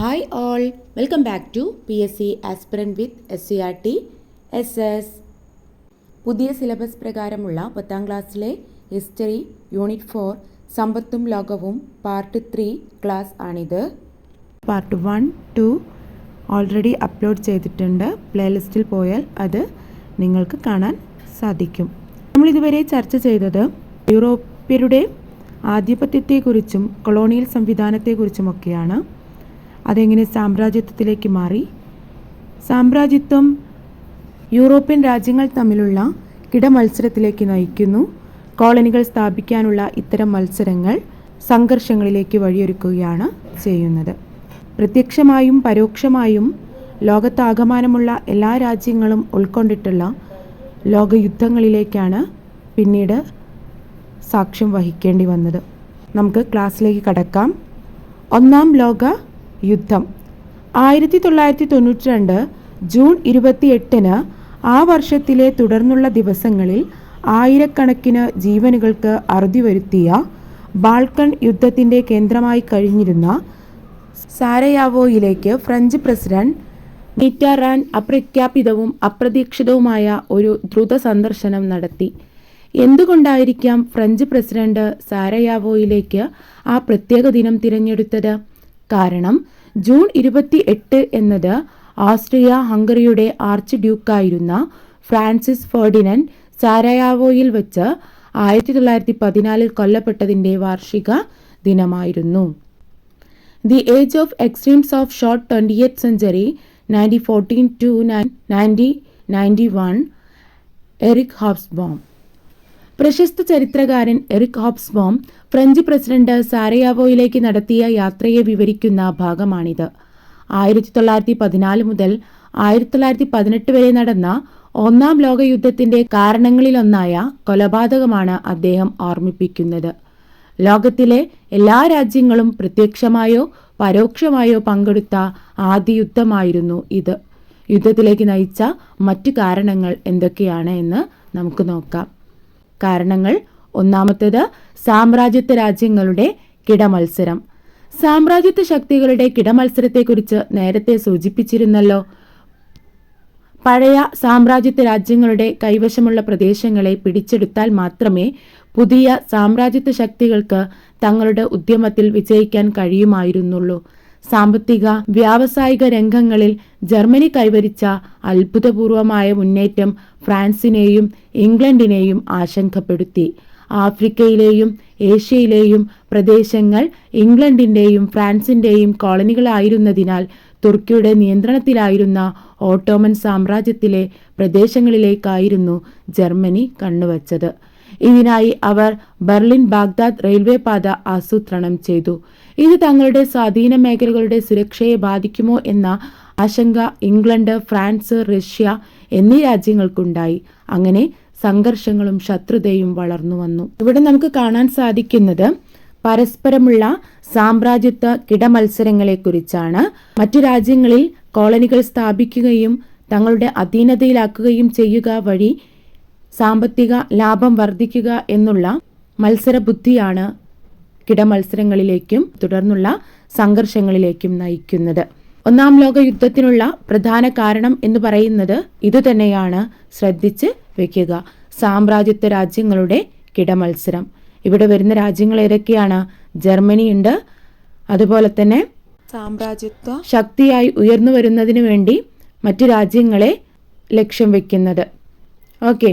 Hi all, welcome back to PSC aspirant with SCRT SS. പുതിയ syllabus പ്രകാരമുള്ള 10ാം ക്ലാസ്സിലെ ഹിസ്റ്ററി യൂണിറ്റ് 4 സമ്പത്തും ലോകവും പാർട്ട് 3 ക്ലാസ് ആണിത്. പാർട്ട് 1, 2 ഓൾറെഡി അപ്ലോഡ് ചെയ്തിട്ടുണ്ട്. പ്ലേലിസ്റ്റിൽ പോയാൽ അത് നിങ്ങൾക്ക് കാണാൻ സാധിക്കും. നമ്മളിതുവരെ ചർച്ച ചെയ്തത് യൂറോപ്യരുടെ ആധിപത്യത്തെക്കുറിച്ചും കൊളോണിയൽ സംവിധാനത്തെക്കുറിച്ചുമൊക്കെയാണ്. അതെങ്ങനെ സാമ്രാജ്യത്വത്തിലേക്ക് മാറി, സാമ്രാജ്യത്വം യൂറോപ്യൻ രാജ്യങ്ങൾ തമ്മിലുള്ള കിടമത്സരത്തിലേക്ക് നയിക്കുന്നു, കോളനികൾ സ്ഥാപിക്കാനുള്ള ഇത്തരം മത്സരങ്ങൾ സംഘർഷങ്ങളിലേക്ക് വഴിയൊരുക്കുകയാണ് ചെയ്യുന്നത്. പ്രത്യക്ഷമായും പരോക്ഷമായും ലോകത്താകമാനമുള്ള എല്ലാ രാജ്യങ്ങളും ഉൾക്കൊണ്ടിട്ടുള്ള ലോകയുദ്ധങ്ങളിലേക്കാണ് പിന്നീട് സാക്ഷ്യം വഹിക്കേണ്ടി വന്നത്. നമുക്ക് ക്ലാസ്സിലേക്ക് കടക്കാം. ഒന്നാം ലോക യുദ്ധം 1992 ജൂൺ 28 ആ വർഷത്തിലെ തുടർന്നുള്ള ദിവസങ്ങളിൽ ആയിരക്കണക്കിന് ജീവനുകൾക്ക് അറുതി വരുത്തിയ ബാൾക്കൺ യുദ്ധത്തിൻ്റെ കേന്ദ്രമായി കഴിഞ്ഞിരുന്ന സാരയാവോയിലേക്ക് ഫ്രഞ്ച് പ്രസിഡന്റ് മിറ്ററാൻ അപ്രഖ്യാപിതവും അപ്രതീക്ഷിതവുമായ ഒരു ദ്രുത സന്ദർശനം നടത്തി. എന്തുകൊണ്ടായിരിക്കാം ഫ്രഞ്ച് പ്രസിഡന്റ് സാരയാവോയിലേക്ക് ആ പ്രത്യേക ദിനം തിരഞ്ഞെടുത്തത്? കാരണം ജൂൺ 28 എന്നത് ഓസ്ട്രിയ ഹംഗറിയുടെ ആർച്ച് ഡ്യൂക്കായിരുന്ന ഫ്രാൻസിസ് ഫെർഡിനൻഡ് സാരയാവോയിൽ വെച്ച് 1914 കൊല്ലപ്പെട്ടതിൻ്റെ വാർഷിക ദിനമായിരുന്നു. The age of extremes of short 20th century 1914 to 1991. Eric Hobsbawm. പ്രശസ്ത ചരിത്രകാരൻ എറിക് ഹോബ്സ്ബോം ഫ്രഞ്ച് പ്രസിഡന്റ് സാരയാവോയിലേക്ക് നടത്തിയ യാത്രയെ വിവരിക്കുന്ന ഭാഗമാണിത്. 1914 മുതൽ 1918 വരെ നടന്ന ഒന്നാം ലോകയുദ്ധത്തിന്റെ കാരണങ്ങളിലൊന്നായ കൊലപാതകമാണ് അദ്ദേഹം ഓർമ്മിപ്പിക്കുന്നത്. ലോകത്തിലെ എല്ലാ രാജ്യങ്ങളും പ്രത്യക്ഷമായോ പരോക്ഷമായോ പങ്കെടുത്ത ആദ്യ യുദ്ധമായിരുന്നു ഇത്. യുദ്ധത്തിലേക്ക് നയിച്ച മറ്റു കാരണങ്ങൾ എന്തൊക്കെയാണ് എന്ന് നമുക്ക് നോക്കാം. കാരണങ്ങൾ: ഒന്നാമത്തേത് സാമ്രാജ്യത്വ രാജ്യങ്ങളുടെ കിടമത്സരം. സാമ്രാജ്യത്വ ശക്തികളുടെ കിടമത്സരത്തെക്കുറിച്ച് നേരത്തെ സൂചിപ്പിച്ചിരുന്നല്ലോ. പഴയ സാമ്രാജ്യത്വ രാജ്യങ്ങളുടെ കൈവശമുള്ള പ്രദേശങ്ങളെ പിടിച്ചെടുത്താൽ മാത്രമേ പുതിയ സാമ്രാജ്യത്വ ശക്തികൾക്ക് തങ്ങളുടെ ഉദ്യമത്തിൽ വിജയിക്കാൻ കഴിയുമായിരുന്നുള്ളൂ. സാമ്പത്തിക വ്യാവസായിക രംഗങ്ങളിൽ ജർമ്മനി കൈവരിച്ച അത്ഭുതപൂർവമായ മുന്നേറ്റം ഫ്രാൻസിനെയും ഇംഗ്ലണ്ടിനെയും ആശങ്കപ്പെടുത്തി. ആഫ്രിക്കയിലെയും ഏഷ്യയിലെയും പ്രദേശങ്ങൾ ഇംഗ്ലണ്ടിൻ്റെയും ഫ്രാൻസിൻ്റെയും കോളനികളായിരുന്നതിനാൽ തുർക്കിയുടെ നിയന്ത്രണത്തിലായിരുന്ന ഓട്ടോമൻ സാമ്രാജ്യത്തിലെ പ്രദേശങ്ങളിലേക്കായിരുന്നു ജർമ്മനി കണ്ണുവച്ചത്. ഇതിനായി അവർ ബെർലിൻ ബാഗ്ദാദ് റെയിൽവേ പാത ആസൂത്രണം ചെയ്തു. ഇത് തങ്ങളുടെ സ്വാധീന മേഖലകളുടെ സുരക്ഷയെ ബാധിക്കുമോ എന്ന ആശങ്ക ഇംഗ്ലണ്ട്, ഫ്രാൻസ്, റഷ്യ എന്നീ രാജ്യങ്ങൾക്കുണ്ടായി. അങ്ങനെ സംഘർഷങ്ങളും ശത്രുതയും വളർന്നു വന്നു. ഇവിടെ നമുക്ക് കാണാൻ സാധിക്കുന്നത് പരസ്പരമുള്ള സാമ്രാജ്യത്വ കിടമത്സരങ്ങളെക്കുറിച്ചാണ്. മറ്റു രാജ്യങ്ങളിൽ കോളനികൾ സ്ഥാപിക്കുകയും തങ്ങളുടെ അധീനതയിലാക്കുകയും ചെയ്യുക വഴി സാമ്പത്തിക ലാഭം വർദ്ധിക്കുക എന്നുള്ള മത്സരബുദ്ധിയാണ് കിടമത്സരങ്ങളിലേക്കും തുടർന്നുള്ള സംഘർഷങ്ങളിലേക്കും നയിക്കുന്നത്. ഒന്നാം ലോക യുദ്ധത്തിനുള്ള പ്രധാന കാരണം എന്ന് പറയുന്നത് ഇതുതന്നെയാണ്. ശ്രദ്ധിച്ച് വെക്കുക. സാമ്രാജ്യത്വ രാജ്യങ്ങളുടെ കിടമത്സരം. ഇവിടെ വരുന്ന രാജ്യങ്ങൾ ഏതൊക്കെയാണ്? ജർമ്മനിയുണ്ട്. അതുപോലെ തന്നെ സാമ്രാജ്യത്വ ശക്തിയായി ഉയർന്നു വരുന്നതിന് വേണ്ടി മറ്റു രാജ്യങ്ങളെ ലക്ഷ്യം വെക്കുന്നത്. ഓക്കെ,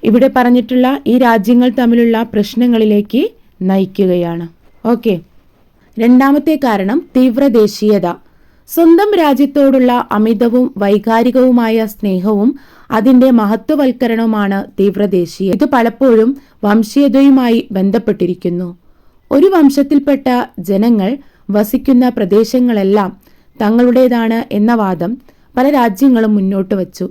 ഇവിടെ പറഞ്ഞിട്ടുള്ള ഈ രാജ്യങ്ങൾ തമ്മിലുള്ള പ്രശ്നങ്ങളിലേക്ക് നയിക്കുകയാണ്. ഓക്കെ, രണ്ടാമത്തെ കാരണം തീവ്രദേശീയത. സ്വന്തം രാജ്യത്തോടുള്ള അമിതവും വൈകാരികവുമായ സ്നേഹവും അതിൻ്റെ മഹത്വവൽക്കരണവുമാണ് തീവ്രദേശീയത. ഇത് പലപ്പോഴും വംശീയതയുമായി ബന്ധപ്പെട്ടിരിക്കുന്നു. ഒരു വംശത്തിൽപ്പെട്ട ജനങ്ങൾ വസിക്കുന്ന പ്രദേശങ്ങളെല്ലാം തങ്ങളുടേതാണ് എന്ന വാദം പല രാജ്യങ്ങളും മുന്നോട്ട് വച്ചു.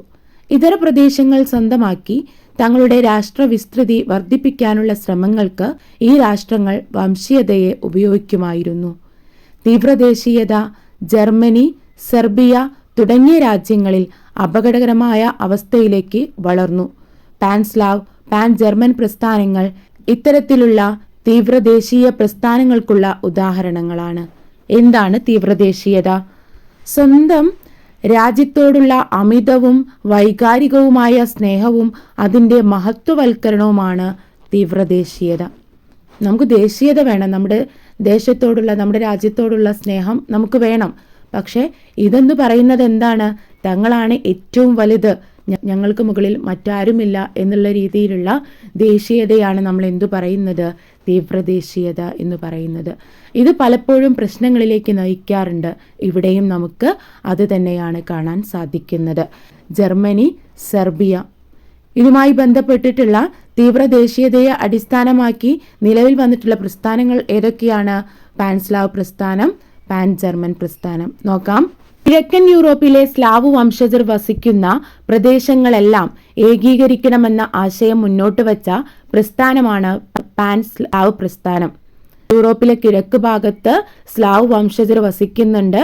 ഇതര പ്രദേശങ്ങൾ സ്വന്തമാക്കി തങ്ങളുടെ രാഷ്ട്രവിസ്തൃതി വർദ്ധിപ്പിക്കാനുള്ള ശ്രമങ്ങൾക്ക് ഈ രാഷ്ട്രങ്ങൾ വംശീയതയെ ഉപയോഗിക്കുമായിരുന്നു. തീവ്രദേശീയത ജർമ്മനി, സെർബിയ തുടങ്ങിയ രാജ്യങ്ങളിൽ അപകടകരമായ അവസ്ഥയിലേക്ക് വളർന്നു. പാൻസ്ലാവ്, പാൻ ജർമ്മൻ പ്രസ്ഥാനങ്ങൾ ഇത്തരത്തിലുള്ള തീവ്രദേശീയ പ്രസ്ഥാനങ്ങൾക്കുള്ള ഉദാഹരണങ്ങളാണ്. എന്താണ് തീവ്രദേശീയത? സ്വന്തം രാജ്യത്തോടുള്ള അമിതവും വൈകാരികവുമായ സ്നേഹവും അതിൻ്റെ മഹത്വവൽക്കരണവുമാണ് തീവ്രദേശീയത. നമുക്ക് ദേശീയത വേണം, നമ്മുടെ ദേശത്തോടുള്ള, നമ്മുടെ രാജ്യത്തോടുള്ള സ്നേഹം നമുക്ക് വേണം. പക്ഷേ ഇതെന്ന് പറയുന്നത് എന്താണ്? തങ്ങളാണ് ഏറ്റവും വലുത്, ഞങ്ങൾക്ക് മുകളിൽ മറ്റാരുമില്ല എന്നുള്ള രീതിയിലുള്ള ദേശീയതയാണ് നമ്മൾ എന്തു പറയുന്നത്? തീവ്രദേശീയത എന്ന് പറയുന്നത്. ഇത് പലപ്പോഴും പ്രശ്നങ്ങളിലേക്ക് നയിക്കാറുണ്ട്. ഇവിടെയും നമുക്ക് അത് തന്നെയാണ് കാണാൻ സാധിക്കുന്നത്. ജർമ്മനി, സെർബിയ, ഇതുമായി ബന്ധപ്പെട്ടിട്ടുള്ള തീവ്രദേശീയതയെ അടിസ്ഥാനമാക്കി നിലവിൽ വന്നിട്ടുള്ള പ്രസ്ഥാനങ്ങൾ ഏതൊക്കെയാണ്? പാൻസ്ലാവ് പ്രസ്ഥാനം, പാൻ ജർമ്മൻ പ്രസ്ഥാനം. നോക്കാം. കിഴക്കൻ യൂറോപ്പിലെ സ്ലാവ് വംശജർ വസിക്കുന്ന പ്രദേശങ്ങളെല്ലാം ഏകീകരിക്കണമെന്ന ആശയം മുന്നോട്ട് വച്ച പ്രസ്ഥാനമാണ് പാൻ സ്ലാവ് പ്രസ്ഥാനം. യൂറോപ്പിലെ കിഴക്ക് ഭാഗത്ത് സ്ലാവ് വംശജർ വസിക്കുന്നുണ്ട്.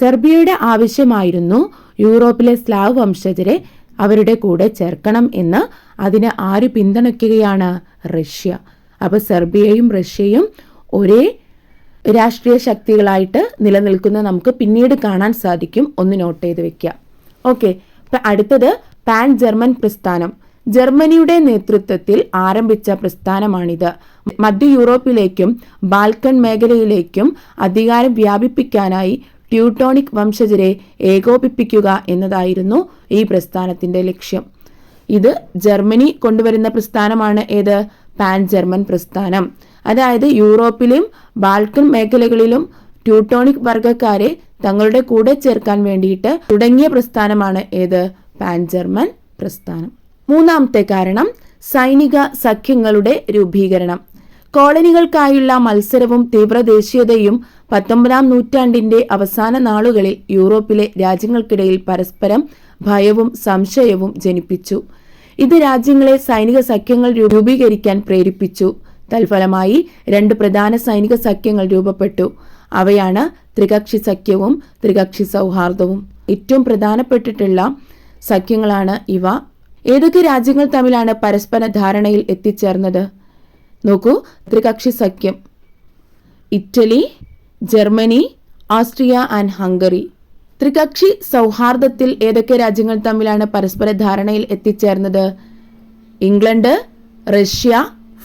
സെർബിയയുടെ ആവശ്യമായിരുന്നു യൂറോപ്പിലെ സ്ലാവ് വംശജരെ അവരുടെ കൂടെ ചേർക്കണം എന്ന്. അതിനെ ആര് പിന്തുണയ്ക്കുകയാണ്? റഷ്യ. അപ്പോൾ സെർബിയയും റഷ്യയും ഒരേ രാഷ്ട്രീയ ശക്തികളായിട്ട് നിലനിൽക്കുന്ന നമുക്ക് പിന്നീട് കാണാൻ സാധിക്കും. ഒന്ന് നോട്ട് ചെയ്ത് വെക്കുക. ഓക്കെ, ഇപ്പം അടുത്തത് പാൻ ജർമ്മൻ പ്രസ്ഥാനം. ജർമ്മനിയുടെ നേതൃത്വത്തിൽ ആരംഭിച്ച പ്രസ്ഥാനമാണിത്. മധ്യ യൂറോപ്പിലേക്കും ബാൽക്കൺ മേഖലയിലേക്കും അധികാരം വ്യാപിപ്പിക്കാനായി ട്യൂട്ടോണിക് വംശജരെ ഏകോപിപ്പിക്കുക എന്നതായിരുന്നു ഈ പ്രസ്ഥാനത്തിന്റെ ലക്ഷ്യം. ഇത് ജർമ്മനി കൊണ്ടുവരുന്ന പ്രസ്ഥാനമാണ്. ഏത്? പാൻ ജർമ്മൻ പ്രസ്ഥാനം. അതായത് യൂറോപ്പിലും ബാൽക്കൺ മേഖലകളിലും ട്യൂട്ടോണിക് വർഗക്കാരെ തങ്ങളുടെ കൂടെ ചേർക്കാൻ വേണ്ടിയിട്ട് തുടങ്ങിയ പ്രസ്ഥാനമാണ് ഏത്? പാൻ ജർമ്മൻ പ്രസ്ഥാനം. മൂന്നാമത്തെ കാരണം സൈനിക സഖ്യങ്ങളുടെ രൂപീകരണം. കോളനികൾക്കായുള്ള മത്സരവും തീവ്രദേശീയതയും 19-ാം നൂറ്റാണ്ടിന്റെ അവസാന നാളുകളിൽ യൂറോപ്പിലെ രാജ്യങ്ങൾക്കിടയിൽ പരസ്പരം ഭയവും സംശയവും ജനിപ്പിച്ചു. ഇത് രാജ്യങ്ങളെ സൈനിക സഖ്യങ്ങൾ രൂപീകരിക്കാൻ പ്രേരിപ്പിച്ചു. തൽഫലമായി 2 പ്രധാന സൈനിക സഖ്യങ്ങൾ രൂപപ്പെട്ടു. അവയാണ് ത്രികക്ഷി സഖ്യവും ത്രികക്ഷി സൗഹാർദ്ദവും. ഏറ്റവും പ്രധാനപ്പെട്ടിട്ടുള്ള സഖ്യങ്ങളാണ് ഇവ. ഏതൊക്കെ രാജ്യങ്ങൾ തമ്മിലാണ് പരസ്പര ധാരണയിൽ എത്തിച്ചേർന്നത്? നോക്കൂ, ത്രികക്ഷി സഖ്യം Italy, Germany, Austria and Hungary. ത്രികക്ഷി സൗഹാർദ്ദത്തിൽ ഏതൊക്കെ രാജ്യങ്ങൾ തമ്മിലാണ് പരസ്പര ധാരണയിൽ എത്തിച്ചേർന്നത്? England, Russia,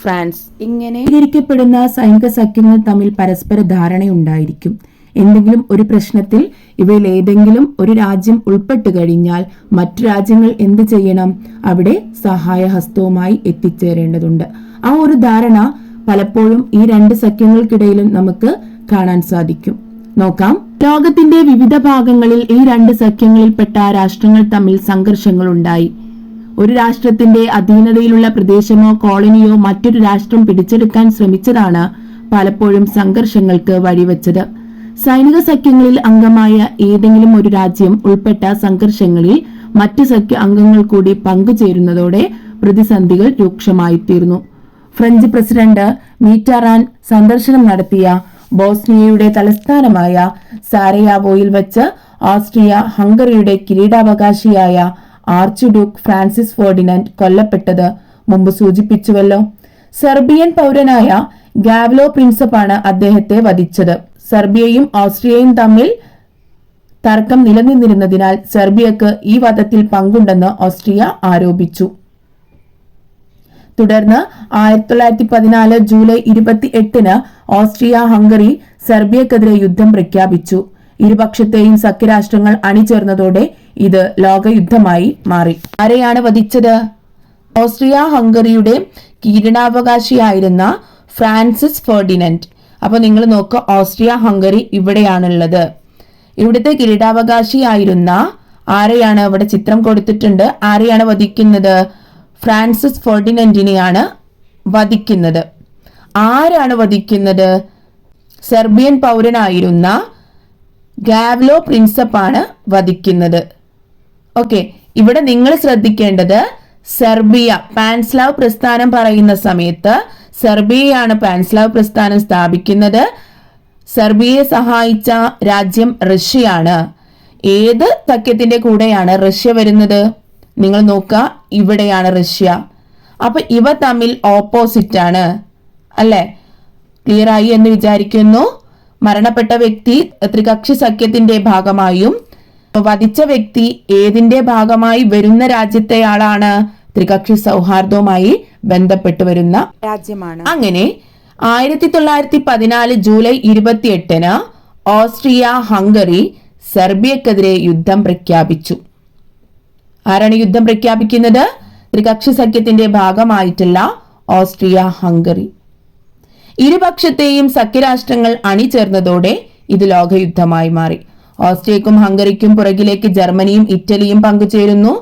France. ഇങ്ങനെ വിവരിക്കപ്പെടുന്ന സൈനിക സഖ്യങ്ങൾ തമ്മിൽ പരസ്പര ധാരണയുണ്ടായിരിക്കും. എന്തെങ്കിലും ഒരു പ്രശ്നത്തിൽ ഇവയിൽ ഏതെങ്കിലും ഒരു രാജ്യം ഉൾപ്പെട്ടു കഴിഞ്ഞാൽ മറ്റു രാജ്യങ്ങൾ എന്ത് ചെയ്യണം? അവിടെ സഹായഹസ്തവുമായി എത്തിച്ചേരേണ്ടതുണ്ട്. ആ ഒരു ധാരണ പലപ്പോഴും ഈ 2 സഖ്യങ്ങൾക്കിടയിലും നമുക്ക് കാണാൻ സാധിക്കും. നോക്കാം. ലോകത്തിന്റെ വിവിധ ഭാഗങ്ങളിൽ ഈ 2 സഖ്യങ്ങളിൽപ്പെട്ട രാഷ്ട്രങ്ങൾ തമ്മിൽ സംഘർഷങ്ങൾ ഉണ്ടായി. ഒരു രാഷ്ട്രത്തിന്റെ അധീനതയിലുള്ള പ്രദേശമോ കോളനിയോ മറ്റൊരു രാഷ്ട്രം പിടിച്ചെടുക്കാൻ ശ്രമിച്ചതാണ് പലപ്പോഴും സംഘർഷങ്ങൾക്ക് വഴിവെച്ചത്. സൈനിക സഖ്യങ്ങളിൽ അംഗമായ ഏതെങ്കിലും ഒരു രാജ്യം ഉൾപ്പെട്ട സംഘർഷങ്ങളിൽ മറ്റ് സഖ്യ അംഗങ്ങൾ കൂടി പങ്കുചേരുന്നതോടെ പ്രതിസന്ധികൾ രൂക്ഷമായിത്തീർന്നു. ഫ്രഞ്ച് പ്രസിഡന്റ് മീറ്ററാൻ സന്ദർശനം നടത്തിയ ബോസ്നിയയുടെ തലസ്ഥാനമായ സാരയാവോയിൽ വെച്ച് ഓസ്ട്രിയ ഹംഗറിയുടെ കിരീടാവകാശിയായ ആർച്ച് ഡ്യൂക്ക് ഫ്രാൻസിസ് ഫെർഡിനൻഡ് കൊല്ലപ്പെട്ടത് മുമ്പ് സൂചിപ്പിച്ചുവല്ലോ. സെർബിയൻ പൗരനായ ഗാവ്ലോ പ്രിൻസപ്പാണ് അദ്ദേഹത്തെ വധിച്ചത്. സെർബിയയും ഓസ്ട്രിയയും തമ്മിൽ തർക്കം നിലനിന്നിരുന്നതിനാൽ സെർബിയക്ക് ഈ വധത്തിൽ പങ്കുണ്ടെന്ന് ഓസ്ട്രിയ ആരോപിച്ചു. തുടർന്ന് 1914 ജൂലൈ 28-ന് ഓസ്ട്രിയ ഹംഗറി സെർബിയക്കെതിരെ യുദ്ധം പ്രഖ്യാപിച്ചു. ഇരുപക്ഷത്തെയും സഖ്യരാഷ്ട്രങ്ങൾ അണിചേർന്നതോടെ ഇത് ലോകയുദ്ധമായി മാറി. ആരെയാണ് വധിച്ചത്? ഓസ്ട്രിയ ഹംഗറിയുടെ കിരീടാവകാശിയായിരുന്ന ഫ്രാൻസിസ് ഫെർഡിനൻഡ്. അപ്പൊ നിങ്ങൾ നോക്കുക, ഓസ്ട്രിയ ഹംഗറി ഇവിടെയാണുള്ളത്. ഇവിടുത്തെ കിരീടാവകാശിയായിരുന്ന ആരെയാണ് ഇവിടെ ചിത്രം കൊടുത്തിട്ടുണ്ട്? ആരെയാണ് വധിക്കുന്നത്? ഫ്രാൻസിസ് ഫെർഡിനൻഡിനെയാണ് വധിക്കുന്നത്. ആരാണ് വധിക്കുന്നത്? സെർബിയൻ പൗരനായിരുന്ന ഗാവ്ലോ പ്രിൻസപ്പാണ് വധിക്കുന്നത്. ഓക്കെ, ഇവിടെ നിങ്ങൾ ശ്രദ്ധിക്കേണ്ടത് സെർബിയ പാൻസ്ലാവ് പ്രസ്ഥാനം പറയുന്ന സമയത്ത് സെർബിയയാണ് പാൻസ്ലാവ് പ്രസ്ഥാനം സ്ഥാപിക്കുന്നത്. സെർബിയയെ സഹായിച്ച രാജ്യം റഷ്യയാണ്. ഏത് സഖ്യത്തിന്റെ കൂടെയാണ് റഷ്യ വരുന്നത്? നിങ്ങൾ നോക്കുക, ഇവിടെയാണ് റഷ്യ. അപ്പൊ ഇവ തമ്മിൽ ഓപ്പോസിറ്റ് ആണ് അല്ലെ? ക്ലിയർ ആയി എന്ന് വിചാരിക്കുന്നു. മരണപ്പെട്ട വ്യക്തി ത്രികക്ഷി സഖ്യത്തിന്റെ ഭാഗമായും വധിച്ച വ്യക്തി ഏതിന്റെ ഭാഗമായി വരുന്ന രാജ്യത്തെയാളാണ്? ത്രികക്ഷി സൗഹാർദ്ദവുമായി ബന്ധപ്പെട്ട് വരുന്ന രാജ്യമാണ്. അങ്ങനെ 1914 ജൂലൈ 28 ഓസ്ട്രിയ ഹംഗറി സെർബിയക്കെതിരെ യുദ്ധം പ്രഖ്യാപിച്ചു. ആരാണ് യുദ്ധം പ്രഖ്യാപിക്കുന്നത്? ത്രികക്ഷി സഖ്യത്തിന്റെ ഭാഗമായിട്ടുള്ള ഓസ്ട്രിയ ഹംഗറി. ഇരുപക്ഷത്തെയും സഖ്യരാഷ്ട്രങ്ങൾ അണിചേർന്നതോടെ ഇത് ലോകയുദ്ധമായി മാറി. ഓസ്ട്രിയക്കും ഹംഗറിക്കും പുറകിലേക്ക് ജർമ്മനിയും ഇറ്റലിയും പങ്കുചേരുന്നു.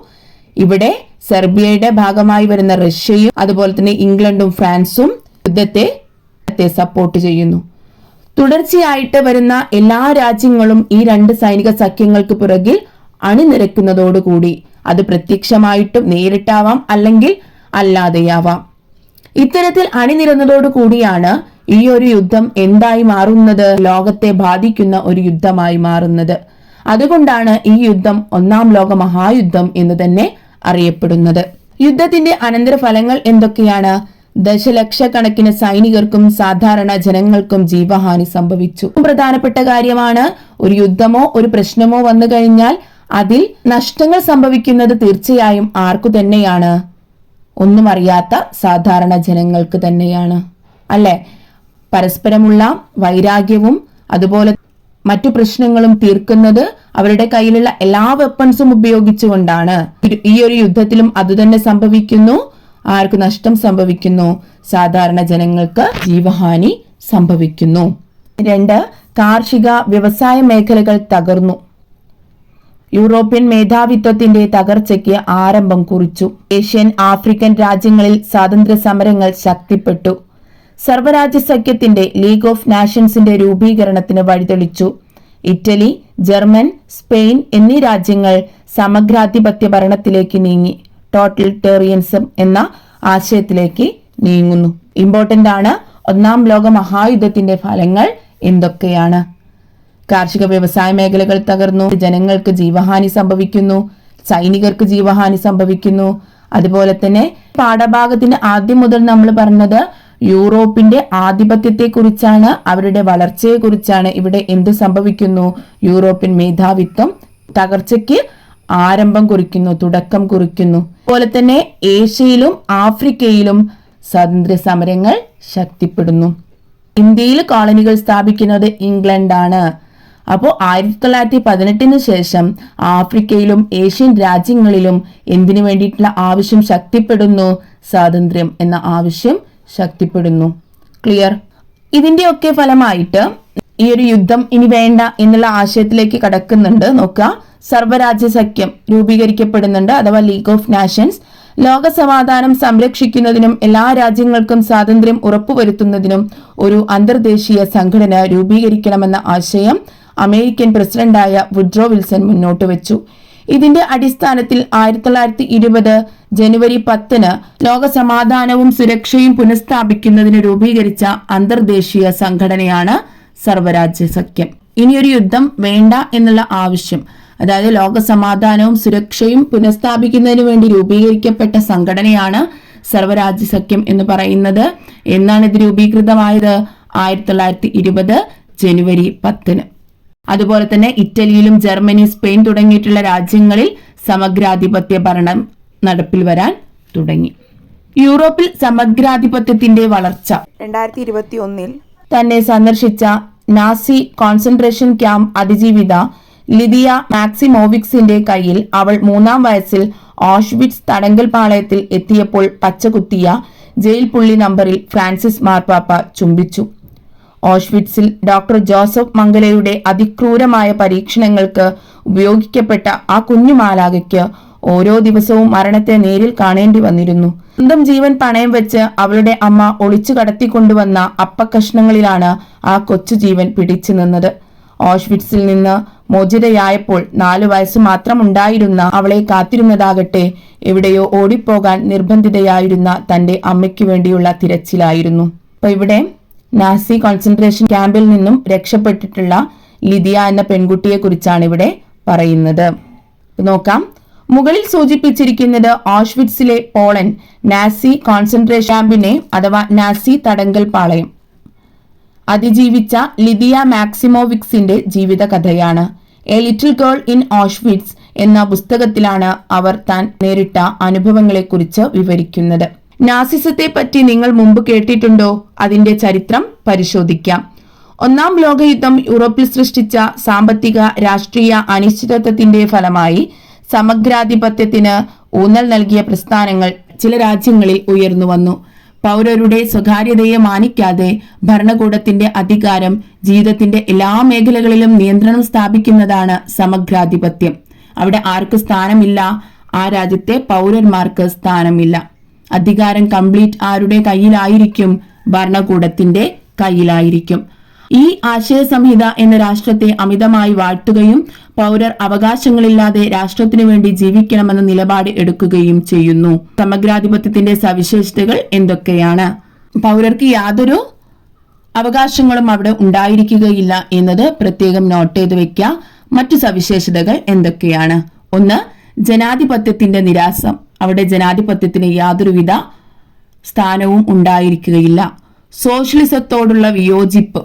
ഇവിടെ സെർബിയയുടെ ഭാഗമായി വരുന്ന റഷ്യയും അതുപോലെ തന്നെ ഇംഗ്ലണ്ടും ഫ്രാൻസും യുദ്ധത്തെ സപ്പോർട്ട് ചെയ്യുന്നു. തുടർച്ചയായിട്ട് വരുന്ന എല്ലാ രാജ്യങ്ങളും ഈ രണ്ട് സൈനിക സഖ്യങ്ങൾക്ക് പുറകിൽ അണിനിരക്കുന്നതോടുകൂടി അത് പ്രത്യക്ഷമായിട്ടും നേരിട്ടാവാം അല്ലെങ്കിൽ അല്ലാതെയാവാം. ഇത്തരത്തിൽ അണിനിരന്നതോടുകൂടിയാണ് ഈ ഒരു യുദ്ധം എന്തായി മാറുന്നത്? ലോകത്തെ ബാധിക്കുന്ന ഒരു യുദ്ധമായി മാറുന്നത്. അതുകൊണ്ടാണ് ഈ യുദ്ധം ഒന്നാം ലോക മഹായുദ്ധം എന്ന് തന്നെ അറിയപ്പെടുന്നത്. യുദ്ധത്തിന്റെ അനന്തരഫലങ്ങൾ എന്തൊക്കെയാണ്? ദശലക്ഷക്കണക്കിന് സൈനികർക്കും സാധാരണ ജനങ്ങൾക്കും ജീവഹാനി സംഭവിച്ചു. പ്രധാനപ്പെട്ട കാര്യമാണ്, ഒരു യുദ്ധമോ ഒരു പ്രശ്നമോ വന്നു കഴിഞ്ഞാൽ അതിൽ നഷ്ടങ്ങൾ സംഭവിക്കുന്നത് തീർച്ചയായും ആർക്കു തന്നെയാണ്? ഒന്നും അറിയാത്ത സാധാരണ ജനങ്ങൾക്ക് തന്നെയാണ്, അല്ലെ? പരസ്പരമുള്ള വൈരാഗ്യവും അതുപോലെ മറ്റു പ്രശ്നങ്ങളും തീർക്കുന്നത് അവരുടെ കയ്യിലുള്ള എല്ലാ വെപ്പൺസും ഉപയോഗിച്ചുകൊണ്ടാണ്. ഈ ഒരു യുദ്ധത്തിലും അതുതന്നെ സംഭവിക്കുന്നു. ആർക്ക് നഷ്ടം സംഭവിക്കുന്നു? സാധാരണ ജനങ്ങൾക്ക് ജീവഹാനി സംഭവിക്കുന്നു. 2. കാർഷിക വ്യവസായ മേഖലകൾ തകർന്നു. യൂറോപ്യൻ മേധാവിത്വത്തിന്റെ തകർച്ചയ്ക്ക് ആരംഭം കുറിച്ചു. ഏഷ്യൻ ആഫ്രിക്കൻ രാജ്യങ്ങളിൽ സ്വാതന്ത്ര്യ സമരങ്ങൾ ശക്തിപ്പെട്ടു. സർവ്വരാജ്യ സഖ്യത്തിന്റെ ലീഗ് ഓഫ് നാഷൻസിന്റെ രൂപീകരണത്തിന് വഴിതെളിച്ചു. ഇറ്റലി, ജർമ്മൻ, സ്പെയിൻ എന്നീ രാജ്യങ്ങൾ സമഗ്രാധിപത്യ ഭരണത്തിലേക്ക് നീങ്ങി. ടോട്ടലിറ്റേറിയനിസം എന്ന ആശയത്തിലേക്ക് നീങ്ങുന്നു. ഇമ്പോർട്ടന്റ് ആണ്. ഒന്നാം ലോക മഹായുദ്ധത്തിന്റെ ഫലങ്ങൾ എന്തൊക്കെയാണ്? കാർഷിക വ്യവസായ മേഖലകൾ തകർന്നു, ജനങ്ങൾക്ക് ജീവഹാനി സംഭവിക്കുന്നു, സൈനികർക്ക് ജീവഹാനി സംഭവിക്കുന്നു. അതുപോലെ തന്നെ പാഠഭാഗത്തിന് ആദ്യം മുതൽ നമ്മൾ പറഞ്ഞത് യൂറോപ്പിന്റെ ആധിപത്യത്തെ കുറിച്ചാണ്, അവരുടെ വളർച്ചയെ കുറിച്ചാണ്. ഇവിടെ എന്ത് സംഭവിക്കുന്നു? യൂറോപ്യൻ മേധാവിത്വം തകർച്ചയ്ക്ക് ആരംഭം കുറിക്കുന്നു, തുടക്കം കുറിക്കുന്നു. അതുപോലെ തന്നെ ഏഷ്യയിലും ആഫ്രിക്കയിലും സ്വാതന്ത്ര്യ സമരങ്ങൾ ശക്തിപ്പെടുന്നു. ഇന്ത്യയിൽ കോളനികൾ സ്ഥാപിക്കുന്നത് ഇംഗ്ലണ്ടാണ്. അപ്പോൾ 1918 ശേഷം ആഫ്രിക്കയിലും ഏഷ്യൻ രാജ്യങ്ങളിലും എന്തിനു വേണ്ടിയിട്ടുള്ള ആവശ്യം ശക്തിപ്പെടുന്നു? സ്വാതന്ത്ര്യം എന്ന ആവശ്യം ശക്തിപ്പെടുന്നു. ക്ലിയർ? ഇതിന്റെയൊക്കെ ഫലമായിട്ട് ഈ ഒരു യുദ്ധം ഇനി വേണ്ട എന്നുള്ള ആശയത്തിലേക്ക് കടക്കുന്നുണ്ട്. നോക്കുക, സർവ്വരാജ്യ സഖ്യം രൂപീകരിക്കപ്പെടുന്നുണ്ട്, അഥവാ ലീഗ് ഓഫ് നാഷൻസ്. ലോക സമാധാനം സംരക്ഷിക്കുന്നതിനും എല്ലാ രാജ്യങ്ങൾക്കും സ്വാതന്ത്ര്യം ഉറപ്പുവരുത്തുന്നതിനും ഒരു അന്തർദേശീയ സംഘടന രൂപീകരിക്കണമെന്ന ആശയം അമേരിക്കൻ പ്രസിഡന്റായ വുഡ്രോ വിൽസൺ മുന്നോട്ട് വെച്ചു. ഇതിന്റെ അടിസ്ഥാനത്തിൽ 1920 ജനുവരി 10 ലോക സമാധാനവും സുരക്ഷയും പുനഃസ്ഥാപിക്കുന്നതിന് രൂപീകരിച്ച അന്തർദേശീയ സംഘടനയാണ് സർവ്വരാജ്യ സഖ്യം. ഇനിയൊരു യുദ്ധം വേണ്ട എന്നുള്ള ആവശ്യം, അതായത് ലോക സമാധാനവും സുരക്ഷയും പുനഃസ്ഥാപിക്കുന്നതിന് വേണ്ടി രൂപീകരിക്കപ്പെട്ട സംഘടനയാണ് സർവ്വരാജ്യ സഖ്യം എന്ന് പറയുന്നത്. എന്നാണ് ഇത് രൂപീകൃതമായത്? 1920 ജനുവരി 10. അതുപോലെ തന്നെ ഇറ്റലിയിലും ജർമ്മനി, സ്പെയിൻ തുടങ്ങിയിട്ടുള്ള രാജ്യങ്ങളിൽ സമഗ്രാധിപത്യ ഭരണം നടപ്പിൽ വരാൻ തുടങ്ങി. യൂറോപ്പിൽ സമഗ്രാധിപത്യത്തിന്റെ വളർച്ച 2021 തന്നെ സന്ദർശിച്ച നാസി കോൺസെൻട്രേഷൻ ക്യാമ്പ് അതിജീവിത ലിദിയ മാക്സിമോവിക്സിന്റെ കയ്യിൽ അവൾ 3-ാം വയസ്സിൽ ഓഷ്വിറ്റ്സ് തടങ്കൽ പാളയത്തിൽ എത്തിയപ്പോൾ പച്ചകുത്തിയ ജയിൽ പുള്ളി നമ്പറിൽ ഫ്രാൻസിസ് മാർപ്പാപ്പ ചുംബിച്ചു. ഓഷ്വിറ്റ്സിൽ ഡോക്ടർ ജോസഫ് മംഗലയുടെ അതിക്രൂരമായ പരീക്ഷണങ്ങൾക്ക് ഉപയോഗിക്കപ്പെട്ട ആ കുഞ്ഞു മാലാഖയ്ക്ക് ഓരോ ദിവസവും മരണത്തെ നേരിൽ കാണേണ്ടി വന്നിരുന്നു. സ്വന്തം ജീവൻ പണയം വെച്ച് അവളുടെ അമ്മ ഒളിച്ചു കടത്തിക്കൊണ്ടുവന്ന അപ്പക്കഷ്ണങ്ങളിലാണ് ആ കൊച്ചു ജീവൻ പിടിച്ചു നിന്നത്. ഓഷ്വിറ്റ്സിൽ നിന്ന് മോചിതയായപ്പോൾ 4 വയസ്സ് മാത്രമുണ്ടായിരുന്ന അവളെ കാത്തിരുന്നതാകട്ടെ എവിടെയോ ഓടിപ്പോകാൻ നിർബന്ധിതയായിരുന്ന തന്റെ അമ്മയ്ക്കു വേണ്ടിയുള്ള തിരച്ചിലായിരുന്നു. അപ്പൊ ഇവിടെ നാസി കോൺസെൻട്രേഷൻ ക്യാമ്പിൽ നിന്നും രക്ഷപ്പെട്ടിട്ടുള്ള ലിദിയ എന്ന പെൺകുട്ടിയെ കുറിച്ചാണ് ഇവിടെ പറയുന്നത്. നോക്കാം, മുകളിൽ സൂചിപ്പിച്ചിരിക്കുന്നത് ഓഷ്വിറ്റ്സിലെ പോളണ്ട് നാസി കോൺസെൻട്രേഷൻ ക്യാമ്പിനെ അഥവാ നാസി തടങ്കൽ പാളയം. അതിജീവിച്ച ലിദിയ മാക്സിമോവിക്സിന്റെ ജീവിത കഥയാണ്. A little girl in Auschwitz എന്ന പുസ്തകത്തിലാണ് അവർ താൻ നേരിട്ട അനുഭവങ്ങളെക്കുറിച്ച് വിവരിക്കുന്നത്. നാസിസത്തെ പറ്റി നിങ്ങൾ മുമ്പ് കേട്ടിട്ടുണ്ടോ? അതിന്റെ ചരിത്രം പരിശോധിക്കാം. ഒന്നാം ലോകയുദ്ധം യൂറോപ്പിൽ സൃഷ്ടിച്ച സാമ്പത്തിക രാഷ്ട്രീയ അനിശ്ചിതത്വത്തിന്റെ ഫലമായി സമഗ്രാധിപത്യത്തിന് ഊന്നൽ നൽകിയ പ്രസ്ഥാനങ്ങൾ ചില രാജ്യങ്ങളിൽ ഉയർന്നു വന്നു. പൗരരുടെ സ്വകാര്യതയെ മാനിക്കാതെ ഭരണകൂടത്തിന്റെ അധികാരം ജീവിതത്തിന്റെ എല്ലാ മേഖലകളിലും നിയന്ത്രണം സ്ഥാപിക്കുന്നതാണ് സമഗ്രാധിപത്യം. അവിടെ ആർക്ക് സ്ഥാനമില്ല? ആ രാജ്യത്തെ പൗരന്മാർക്ക് സ്ഥാനമില്ല. അധികാരം കംപ്ലീറ്റ് ആരുടെ കയ്യിലായിരിക്കും? ഭരണകൂടത്തിന്റെ കയ്യിലായിരിക്കും. ഈ ആശയ സംഹിത എന്ന രാഷ്ട്രത്തെ അമിതമായി വാഴ്ത്തുകയും പൗരർ അവകാശങ്ങളില്ലാതെ രാഷ്ട്രത്തിനു വേണ്ടി ജീവിക്കണമെന്ന നിലപാട് എടുക്കുകയും ചെയ്യുന്നു. സമഗ്രാധിപത്യത്തിന്റെ സവിശേഷതകൾ എന്തൊക്കെയാണ്? പൗരർക്ക് യാതൊരു അവകാശങ്ങളും അവിടെ ഉണ്ടായിരിക്കുകയില്ല എന്നത് പ്രത്യേകം നോട്ട് ചെയ്ത് വെക്കുക. മറ്റു സവിശേഷതകൾ എന്തൊക്കെയാണ്? ഒന്ന്, ജനാധിപത്യത്തിന്റെ നിരാസം. അവിടെ ജനാധിപത്യത്തിന് യാതൊരുവിധ സ്ഥാനവും ഉണ്ടായിരിക്കുകയില്ല. സോഷ്യലിസത്തോടുള്ള വിയോജിപ്പ്.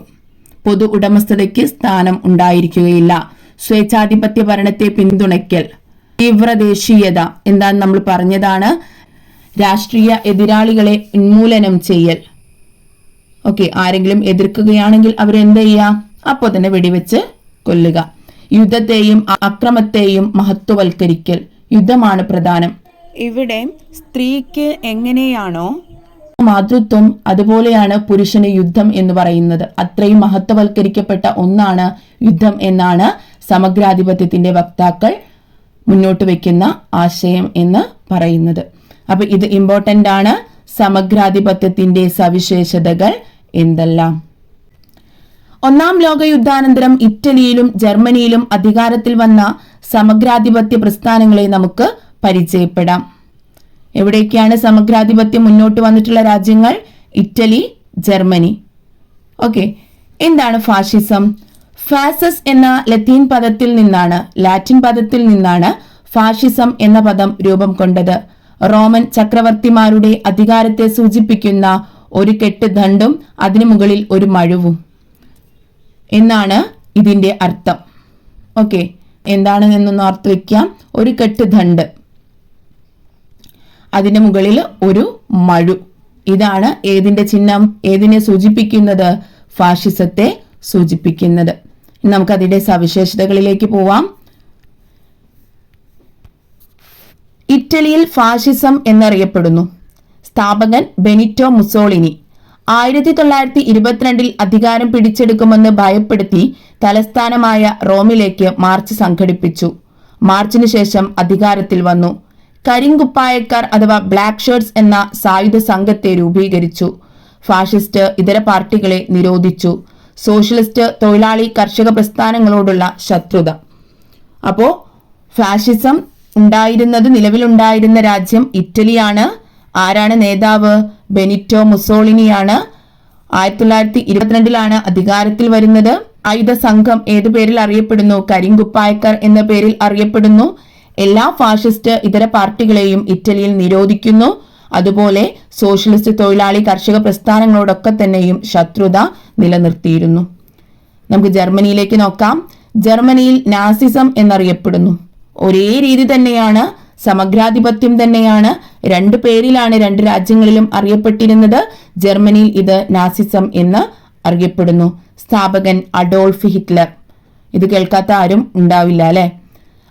പൊതു ഉടമസ്ഥതയ്ക്ക് സ്ഥാനം ഉണ്ടായിരിക്കുകയില്ല. സ്വേച്ഛാധിപത്യ ഭരണത്തെ പിന്തുണയ്ക്കൽ. തീവ്രദേശീയത എന്താന്ന് നമ്മൾ പറഞ്ഞതാണ്. രാഷ്ട്രീയ എതിരാളികളെ ഉന്മൂലനം ചെയ്യൽ. ഓക്കെ, ആരെങ്കിലും എതിർക്കുകയാണെങ്കിൽ അവരെന്ത് ചെയ്യുക? അപ്പോൾ തന്നെ വെടിവെച്ച് കൊല്ലുക. യുദ്ധത്തെയും അക്രമത്തെയും മഹത്വവൽക്കരിക്കൽ. യുദ്ധമാണ് പ്രധാനം. ഇവിടെ സ്ത്രീക്ക് എങ്ങനെയാണോ മാതൃത്വം, അതുപോലെയാണ് പുരുഷന് യുദ്ധം എന്ന് പറയുന്നത്. അത്രയും മഹത്വവൽക്കരിക്കപ്പെട്ട ഒന്നാണ് യുദ്ധം എന്നാണ് സമഗ്രാധിപത്യത്തിന്റെ വക്താക്കൾ മുന്നോട്ട് വെക്കുന്ന ആശയം എന്ന് പറയുന്നത്. അപ്പൊ ഇത് ഇമ്പോർട്ടന്റ് ആണ്. സമഗ്രാധിപത്യത്തിന്റെ സവിശേഷതകൾ എന്തെല്ലാം? ഒന്നാം ലോകയുദ്ധാനന്തരം ഇറ്റലിയിലും ജർമ്മനിയിലും അധികാരത്തിൽ വന്ന സമഗ്രാധിപത്യ പ്രസ്ഥാനങ്ങളെ നമുക്ക് പരിചയപ്പെടാം. എവിടേക്കാണ് സമഗ്രാധിപത്യം മുന്നോട്ട് വന്നിട്ടുള്ള രാജ്യങ്ങൾ? Italy, Germany. ഓക്കെ, എന്താണ് ഫാഷിസം? ഫാസസ് എന്ന ലാറ്റിൻ പദത്തിൽ നിന്നാണ് ഫാഷിസം എന്ന പദം രൂപം കൊണ്ടത്. റോമൻ ചക്രവർത്തിമാരുടെ അധികാരത്തെ സൂചിപ്പിക്കുന്ന ഒരു കെട്ട് ദണ്ഡും അതിനു മുകളിൽ ഒരു മഴുവും എന്നാണ് ഇതിന്റെ അർത്ഥം. ഓക്കെ, എന്താണ് എന്നൊന്ന് ഓർത്ത് വെക്കാം. ഒരു കെട്ട് ദണ്ഡ്, അതിന്റെ മുകളിൽ ഒരു മഴു. ഇതാണ് ഏതിന്റെ ചിഹ്നം? ഏതിനെ സൂചിപ്പിക്കുന്നത്? ഫാഷിസത്തെ സൂചിപ്പിക്കുന്നത്. നമുക്ക് അതിന്റെ സവിശേഷതകളിലേക്ക് പോവാം. ഇറ്റലിയിൽ ഫാഷിസം എന്നറിയപ്പെടുന്നു. സ്ഥാപകൻ ബെനിറ്റോ മുസോളിനി. 1922 അധികാരം പിടിച്ചെടുക്കുമെന്ന് ഭയപ്പെടുത്തി തലസ്ഥാനമായ റോമിലേക്ക് മാർച്ച് സംഘടിപ്പിച്ചു. മാർച്ചിന് ശേഷം അധികാരത്തിൽ വന്നു. കരിങ്കുപ്പായക്കാർ അഥവാ ബ്ലാക്ക് ഷർട്ട്സ് എന്ന സായുധ സംഘത്തെ രൂപീകരിച്ചു. ഫാഷിസ്റ്റ് ഇതര പാർട്ടികളെ നിരോധിച്ചു. സോഷ്യലിസ്റ്റ് തൊഴിലാളി കർഷക പ്രസ്ഥാനങ്ങളോടുള്ള ശത്രുത. അപ്പോ ഫാഷിസം നിലവിലുണ്ടായിരുന്ന രാജ്യം ഇറ്റലിയാണ്. ആരാണ് നേതാവ്? ബെനിറ്റോ മുസോളിനിയാണ്. 1922 അധികാരത്തിൽ വരുന്നത്. ആയുധ സംഘം ഏതു പേരിൽ അറിയപ്പെടുന്നു? കരിങ്കുപ്പായക്കാർ എന്ന പേരിൽ അറിയപ്പെടുന്നു. എല്ലാ ഫാഷിസ്റ്റ് ഇതര പാർട്ടികളെയും ഇറ്റലിയിൽ നിരോധിക്കുന്നു. അതുപോലെ സോഷ്യലിസ്റ്റ് തൊഴിലാളി കർഷക പ്രസ്ഥാനങ്ങളോടൊക്കെ തന്നെയും ശത്രുത നിലനിർത്തിയിരുന്നു. നമുക്ക് ജർമ്മനിയിലേക്ക് നോക്കാം. ജർമ്മനിയിൽ നാസിസം എന്നറിയപ്പെടുന്നു. ഒരേ രീതി തന്നെയാണ്, സമഗ്രാധിപത്യം തന്നെയാണ്. രണ്ടു പേരിലാണ് രണ്ട് രാജ്യങ്ങളിലും അറിയപ്പെട്ടിരുന്നത്. ജർമ്മനിയിൽ ഇത് നാസിസം എന്ന് അറിയപ്പെടുന്നു. സ്ഥാപകൻ അഡോൾഫ് ഹിറ്റ്ലർ. ഇത് കേൾക്കാത്ത ആരും ഉണ്ടാവില്ല അല്ലെ?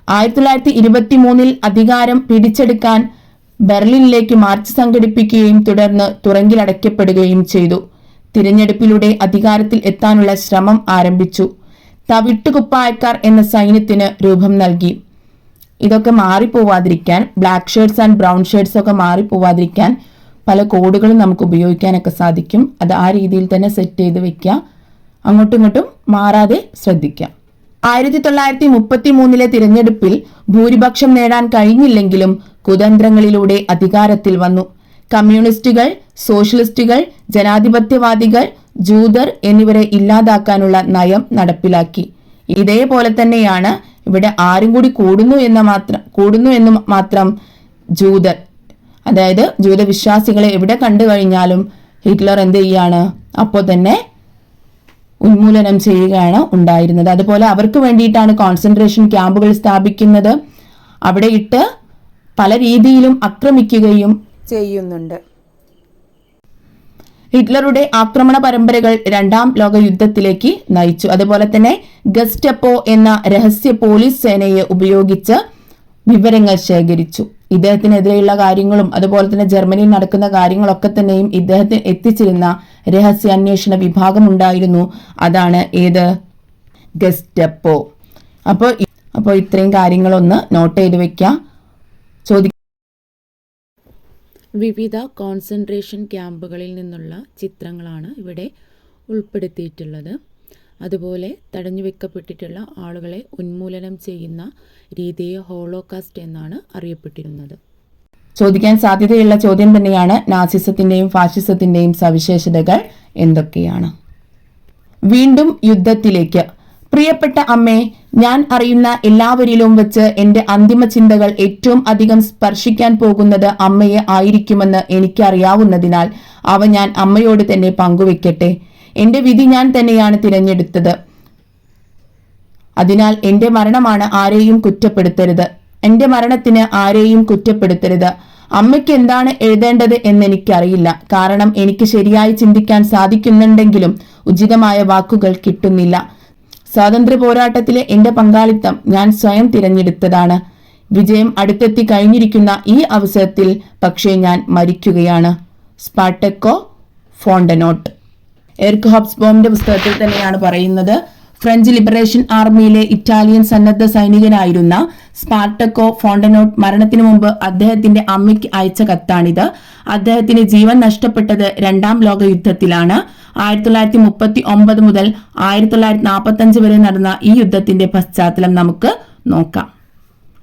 1923 അധികാരം പിടിച്ചെടുക്കാൻ ബെർലിനിലേക്ക് മാർച്ച് സംഘടിപ്പിക്കുകയും തുടർന്ന് തുറങ്കിലടയ്ക്കപ്പെടുകയും ചെയ്തു. തിരഞ്ഞെടുപ്പിലൂടെ അധികാരത്തിൽ എത്താനുള്ള ശ്രമം ആരംഭിച്ചു. തവിട്ടുകുപ്പായക്കാർ എന്ന സൈന്യത്തിന് രൂപം നൽകി. ഇതൊക്കെ മാറിപ്പോവാതിരിക്കാൻ, black shirts and brown shirts ഒക്കെ മാറിപ്പോവാതിരിക്കാൻ പല കോഡുകളും നമുക്ക് ഉപയോഗിക്കാനൊക്കെ സാധിക്കും. അത് ആ രീതിയിൽ തന്നെ സെറ്റ് ചെയ്ത് വെക്കുക. അങ്ങോട്ടും ഇങ്ങോട്ടും മാറാതെ ശ്രദ്ധിക്കാം. 1933 തിരഞ്ഞെടുപ്പിൽ ഭൂരിപക്ഷം നേടാൻ കഴിഞ്ഞില്ലെങ്കിലും കുതന്ത്രങ്ങളിലൂടെ അധികാരത്തിൽ വന്നു. കമ്മ്യൂണിസ്റ്റുകൾ, സോഷ്യലിസ്റ്റുകൾ, ജനാധിപത്യവാദികൾ, ജൂതർ എന്നിവരെ ഇല്ലാതാക്കാനുള്ള നയം നടപ്പിലാക്കി. ഇതേപോലെ തന്നെയാണ് ഇവിടെ ആരും കൂടി കൂടുന്നു എന്ന് മാത്രം ജൂതർ, അതായത് ജൂതവിശ്വാസികളെ എവിടെ കണ്ടു കഴിഞ്ഞാലും ഹിറ്റ്ലർ എന്ത് ചെയ്യാണ്? അപ്പോൾ തന്നെ ഉന്മൂലനം ചെയ്യുകയാണ് ഉണ്ടായിരുന്നത്. അതുപോലെ അവർക്ക് വേണ്ടിയിട്ടാണ് കോൺസെൻട്രേഷൻ ക്യാമ്പുകൾ സ്ഥാപിക്കുന്നത്. അവിടെ ഇട്ട് പല രീതിയിലും ആക്രമിക്കുകയും ചെയ്യുന്നുണ്ട്. ഹിറ്റ്ലറുടെ ആക്രമണ പരമ്പരകൾ രണ്ടാം ലോക യുദ്ധത്തിലേക്ക് നയിച്ചു. അതുപോലെ തന്നെ ഗസ്റ്റപ്പോ എന്ന രഹസ്യ പോലീസ് സേനയെ ഉപയോഗിച്ച് വിവരങ്ങൾ ശേഖരിച്ചു. ഇദ്ദേഹത്തിനെതിരെയുള്ള കാര്യങ്ങളും അതുപോലെ തന്നെ ജർമ്മനിയിൽ നടക്കുന്ന കാര്യങ്ങളൊക്കെ തന്നെയും ഇദ്ദേഹത്തിന് എത്തിച്ചിരുന്ന രഹസ്യാന്വേഷണ വിഭാഗം ഉണ്ടായിരുന്നു. അതാണ് ഏത്? ഗസ്റ്റപ്പോ. അപ്പോൾ ഇത്രയും കാര്യങ്ങളൊന്ന് നോട്ട് ചെയ്ത് വെക്കാം. വിവിധ കോൺസെൻട്രേഷൻ ക്യാമ്പുകളിൽ നിന്നുള്ള ചിത്രങ്ങളാണ് ഇവിടെ ഉൾപ്പെടുത്തിയിട്ടുള്ളത്. അതുപോലെ തടഞ്ഞുവെക്കപ്പെട്ടിട്ടുള്ള ആളുകളെ ഉന്മൂലനം ചെയ്യുന്ന രീതിയെ ഹോളോകാസ്റ്റ് എന്നാണ് അറിയപ്പെട്ടിരുന്നത്. ചോദിക്കാൻ സാധ്യതയുള്ള ചോദ്യം തന്നെയാണ് നാസിസത്തിന്റെയും ഫാഷിസത്തിന്റെയും സവിശേഷതകൾ എന്തൊക്കെയാണ്? വീണ്ടും യുദ്ധത്തിലേക്ക്. പ്രിയപ്പെട്ട അമ്മേ, ഞാൻ അറിയുന്ന എല്ലാവരിലും വെച്ച് എന്റെ അന്തിമ ചിന്തകൾ ഏറ്റവും അധികം സ്പർശിക്കാൻ പോകുന്നത് അമ്മയെ ആയിരിക്കുമെന്ന് എനിക്കറിയാവുന്നതിനാൽ അവ ഞാൻ അമ്മയോട് തന്നെ പങ്കുവെക്കട്ടെ. എന്റെ വിധി ഞാൻ തന്നെയാണ് തിരഞ്ഞെടുത്തത്. അതിനാൽ എന്റെ മരണമാണ് ആരെയും കുറ്റപ്പെടുത്തരുത്. എന്റെ മരണത്തിന് ആരെയും കുറ്റപ്പെടുത്തരുത്. അമ്മയ്ക്ക് എന്താണ് എഴുതേണ്ടത് എന്നെനിക്കറിയില്ല. കാരണം എനിക്ക് ശരിയായി ചിന്തിക്കാൻ സാധിക്കുന്നുണ്ടെങ്കിലും ഉചിതമായ വാക്കുകൾ കിട്ടുന്നില്ല. സ്വാതന്ത്ര്യ പോരാട്ടത്തിലെ എന്റെ പങ്കാളിത്തം ഞാൻ സ്വയം തിരഞ്ഞെടുത്തതാണ്. വിജയം അടുത്തെത്തി കഴിഞ്ഞിരിക്കുന്ന ഈ അവസരത്തിൽ പക്ഷേ ഞാൻ മരിക്കുകയാണ്. സ്പാർട്ടക്കോ ഫോണ്ടനോട്ട്. എറിക് ഹോബ്സ്ബോമിന്റെ പുസ്തകത്തിൽ തന്നെയാണ് പറയുന്നത്. ഫ്രഞ്ച് ലിബറേഷൻ ആർമിയിലെ ഇറ്റാലിയൻ സന്നദ്ധ സൈനികനായിരുന്ന സ്പാർട്ടക്കോ ഫോണ്ടനോട്ട് മരണത്തിനു മുമ്പ് അദ്ദേഹത്തിന്റെ അമ്മയ്ക്ക് അയച്ച കത്താണിത്. അദ്ദേഹത്തിന് ജീവൻ നഷ്ടപ്പെട്ടത് രണ്ടാം ലോക യുദ്ധത്തിലാണ്. 1939 മുതൽ 1945 വരെ നടന്ന ഈ യുദ്ധത്തിന്റെ പശ്ചാത്തലം നമുക്ക് നോക്കാം.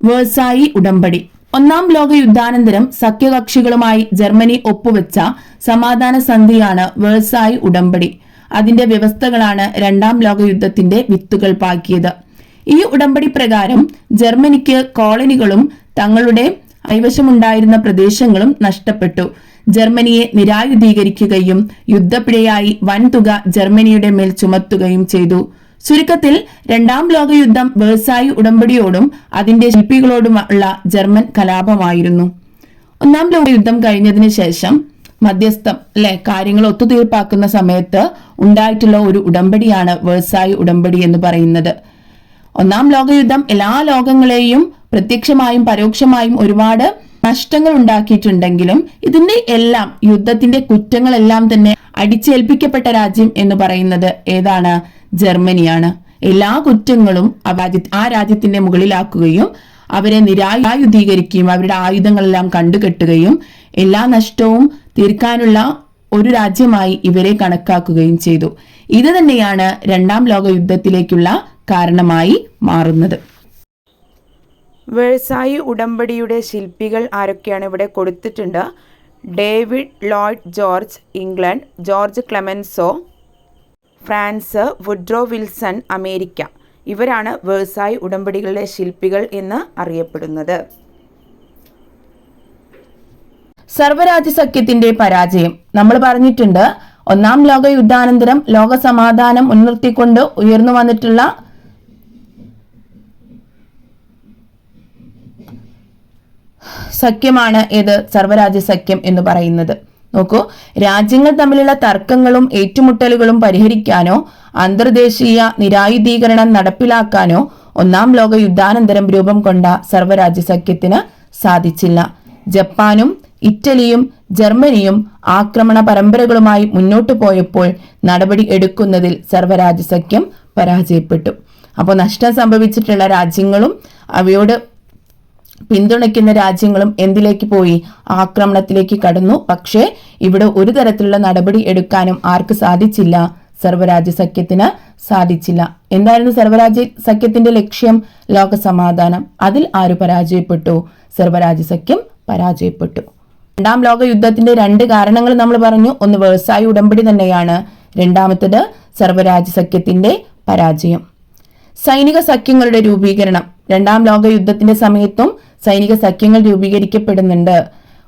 വേഴ്സായി ഉടമ്പടി. ഒന്നാം ലോക യുദ്ധാനന്തരം സഖ്യകക്ഷികളുമായി ജർമ്മനി ഒപ്പുവെച്ച സമാധാന സന്ധിയാണ് വേഴ്സായി ഉടമ്പടി. അതിന്റെ വ്യവസ്ഥകളാണ് രണ്ടാം ലോക യുദ്ധത്തിന്റെ വിത്തുകൾ പാകിയത്. ഈ ഉടമ്പടി പ്രകാരം ജർമ്മനിക്ക് കോളനികളും തങ്ങളുടെ കൈവശമുണ്ടായിരുന്ന പ്രദേശങ്ങളും നഷ്ടപ്പെട്ടു. ജർമ്മനിയെ നിരായുധീകരിക്കുകയും യുദ്ധപ്പിഴയായി വൻതുക ജർമ്മനിയുടെ മേൽ ചുമത്തുകയും ചെയ്തു. ചുരുക്കത്തിൽ രണ്ടാം ലോകയുദ്ധം വേഴ്സായി ഉടമ്പടിയോടും അതിന്റെ ശില്പികളോടുമുള്ള ജർമ്മൻ കലാപമായിരുന്നു. ഒന്നാം ലോക യുദ്ധം കഴിഞ്ഞതിന് ശേഷം മധ്യസ്ഥം കാര്യങ്ങൾ ഒത്തുതീർപ്പാക്കുന്ന സമയത്ത് ഉണ്ടായിട്ടുള്ള ഒരു ഉടമ്പടിയാണ് വേഴ്സായി ഉടമ്പടി എന്ന് പറയുന്നത്. ഒന്നാം ലോകയുദ്ധം എല്ലാ ലോകങ്ങളെയും പ്രത്യക്ഷമായും പരോക്ഷമായും ഒരുപാട് നഷ്ടങ്ങൾ ഉണ്ടാക്കിയിട്ടുണ്ടെങ്കിലും ഇതിന്റെ എല്ലാം യുദ്ധത്തിന്റെ കുറ്റങ്ങളെല്ലാം തന്നെ അടിച്ചേൽപ്പിക്കപ്പെട്ട രാജ്യം എന്ന് പറയുന്നത് ഏതാണ്? ജർമ്മനിയാണ്. എല്ലാ കുറ്റങ്ങളും ആ രാജ്യത്തിന്റെ മുകളിലാക്കുകയും അവരെ നിരായുധീകരിക്കുകയും അവരുടെ ആയുധങ്ങളെല്ലാം കണ്ടുകെട്ടുകയും എല്ലാ നഷ്ടവും തീർക്കാനുള്ള ഒരു രാജ്യമായി ഇവരെ കണക്കാക്കുകയും ചെയ്തു. ഇത് തന്നെയാണ് രണ്ടാം ലോക യുദ്ധത്തിലേക്കുള്ള കാരണമായി മാറുന്നത്. വേഴ്സായി ഉടമ്പടിയുടെ ശില്പികൾ ആരൊക്കെയാണ് ഇവിടെ കൊടുത്തിട്ടുണ്ട്. David Lloyd George England, George Clemenceau France, Woodrow Wilson America. ഇവരാണ് വേഴ്സായി ഉടമ്പടികളുടെ ശില്പികൾ എന്ന് അറിയപ്പെടുന്നത്. സർവ്വരാജ്യ സഖ്യത്തിന്റെ പരാജയം നമ്മൾ പറഞ്ഞിട്ടുണ്ട്. ഒന്നാം ലോക യുദ്ധാനന്തരം ലോക സമാധാനം മുൻനിർത്തിക്കൊണ്ട് ഉയർന്നു വന്നിട്ടുള്ള സഖ്യമാണ് ഏത്? സർവ്വരാജ്യ സഖ്യം എന്ന് പറയുന്നത്. നോക്കൂ, രാജ്യങ്ങൾ തമ്മിലുള്ള തർക്കങ്ങളും ഏറ്റുമുട്ടലുകളും പരിഹരിക്കാനോ അന്തർദേശീയ നിരായുധീകരണം നടപ്പിലാക്കാനോ ഒന്നാം ലോക യുദ്ധാനന്തരം രൂപം കൊണ്ട സർവ്വരാജ്യ സഖ്യത്തിന് സാധിച്ചില്ല. ജപ്പാനും ഇറ്റലിയും ജർമ്മനിയും ആക്രമണ പരമ്പരകളുമായി മുന്നോട്ടു പോയപ്പോൾ നടപടി എടുക്കുന്നതിൽ സർവ്വരാജ്യ സഖ്യം പരാജയപ്പെട്ടു. അപ്പോൾ നഷ്ടം സംഭവിച്ചിട്ടുള്ള രാജ്യങ്ങളും അവയോട് പിന്തുണയ്ക്കുന്ന രാജ്യങ്ങളും എന്തിലേക്ക് പോയി? ആക്രമണത്തിലേക്ക് കടന്നു. പക്ഷേ ഇവിടെ ഒരു തരത്തിലുള്ള നടപടി എടുക്കാനും ആർക്ക് സാധിച്ചില്ല? സർവ്വരാജ്യ സഖ്യത്തിന് സാധിച്ചില്ല. എന്തായിരുന്നു സർവ്വരാജ്യ സഖ്യത്തിന്റെ ലക്ഷ്യം? ലോക സമാധാനം. അതിൽ ആര് പരാജയപ്പെട്ടു? സർവ്വരാജ്യ സഖ്യം പരാജയപ്പെട്ടു. രണ്ടാം ലോക യുദ്ധത്തിന്റെ രണ്ട് കാരണങ്ങൾ നമ്മൾ പറഞ്ഞു. ഒന്ന് വേഴ്സായി ഉടമ്പടി തന്നെയാണ്. രണ്ടാമത്തത് സർവ്വരാജ്യ സഖ്യത്തിന്റെ പരാജയം. സൈനിക സഖ്യങ്ങളുടെ രൂപീകരണം. രണ്ടാം ലോക യുദ്ധത്തിന്റെ സമയത്തും സൈനിക സഖ്യങ്ങൾ രൂപീകരിക്കപ്പെടുന്നുണ്ട്.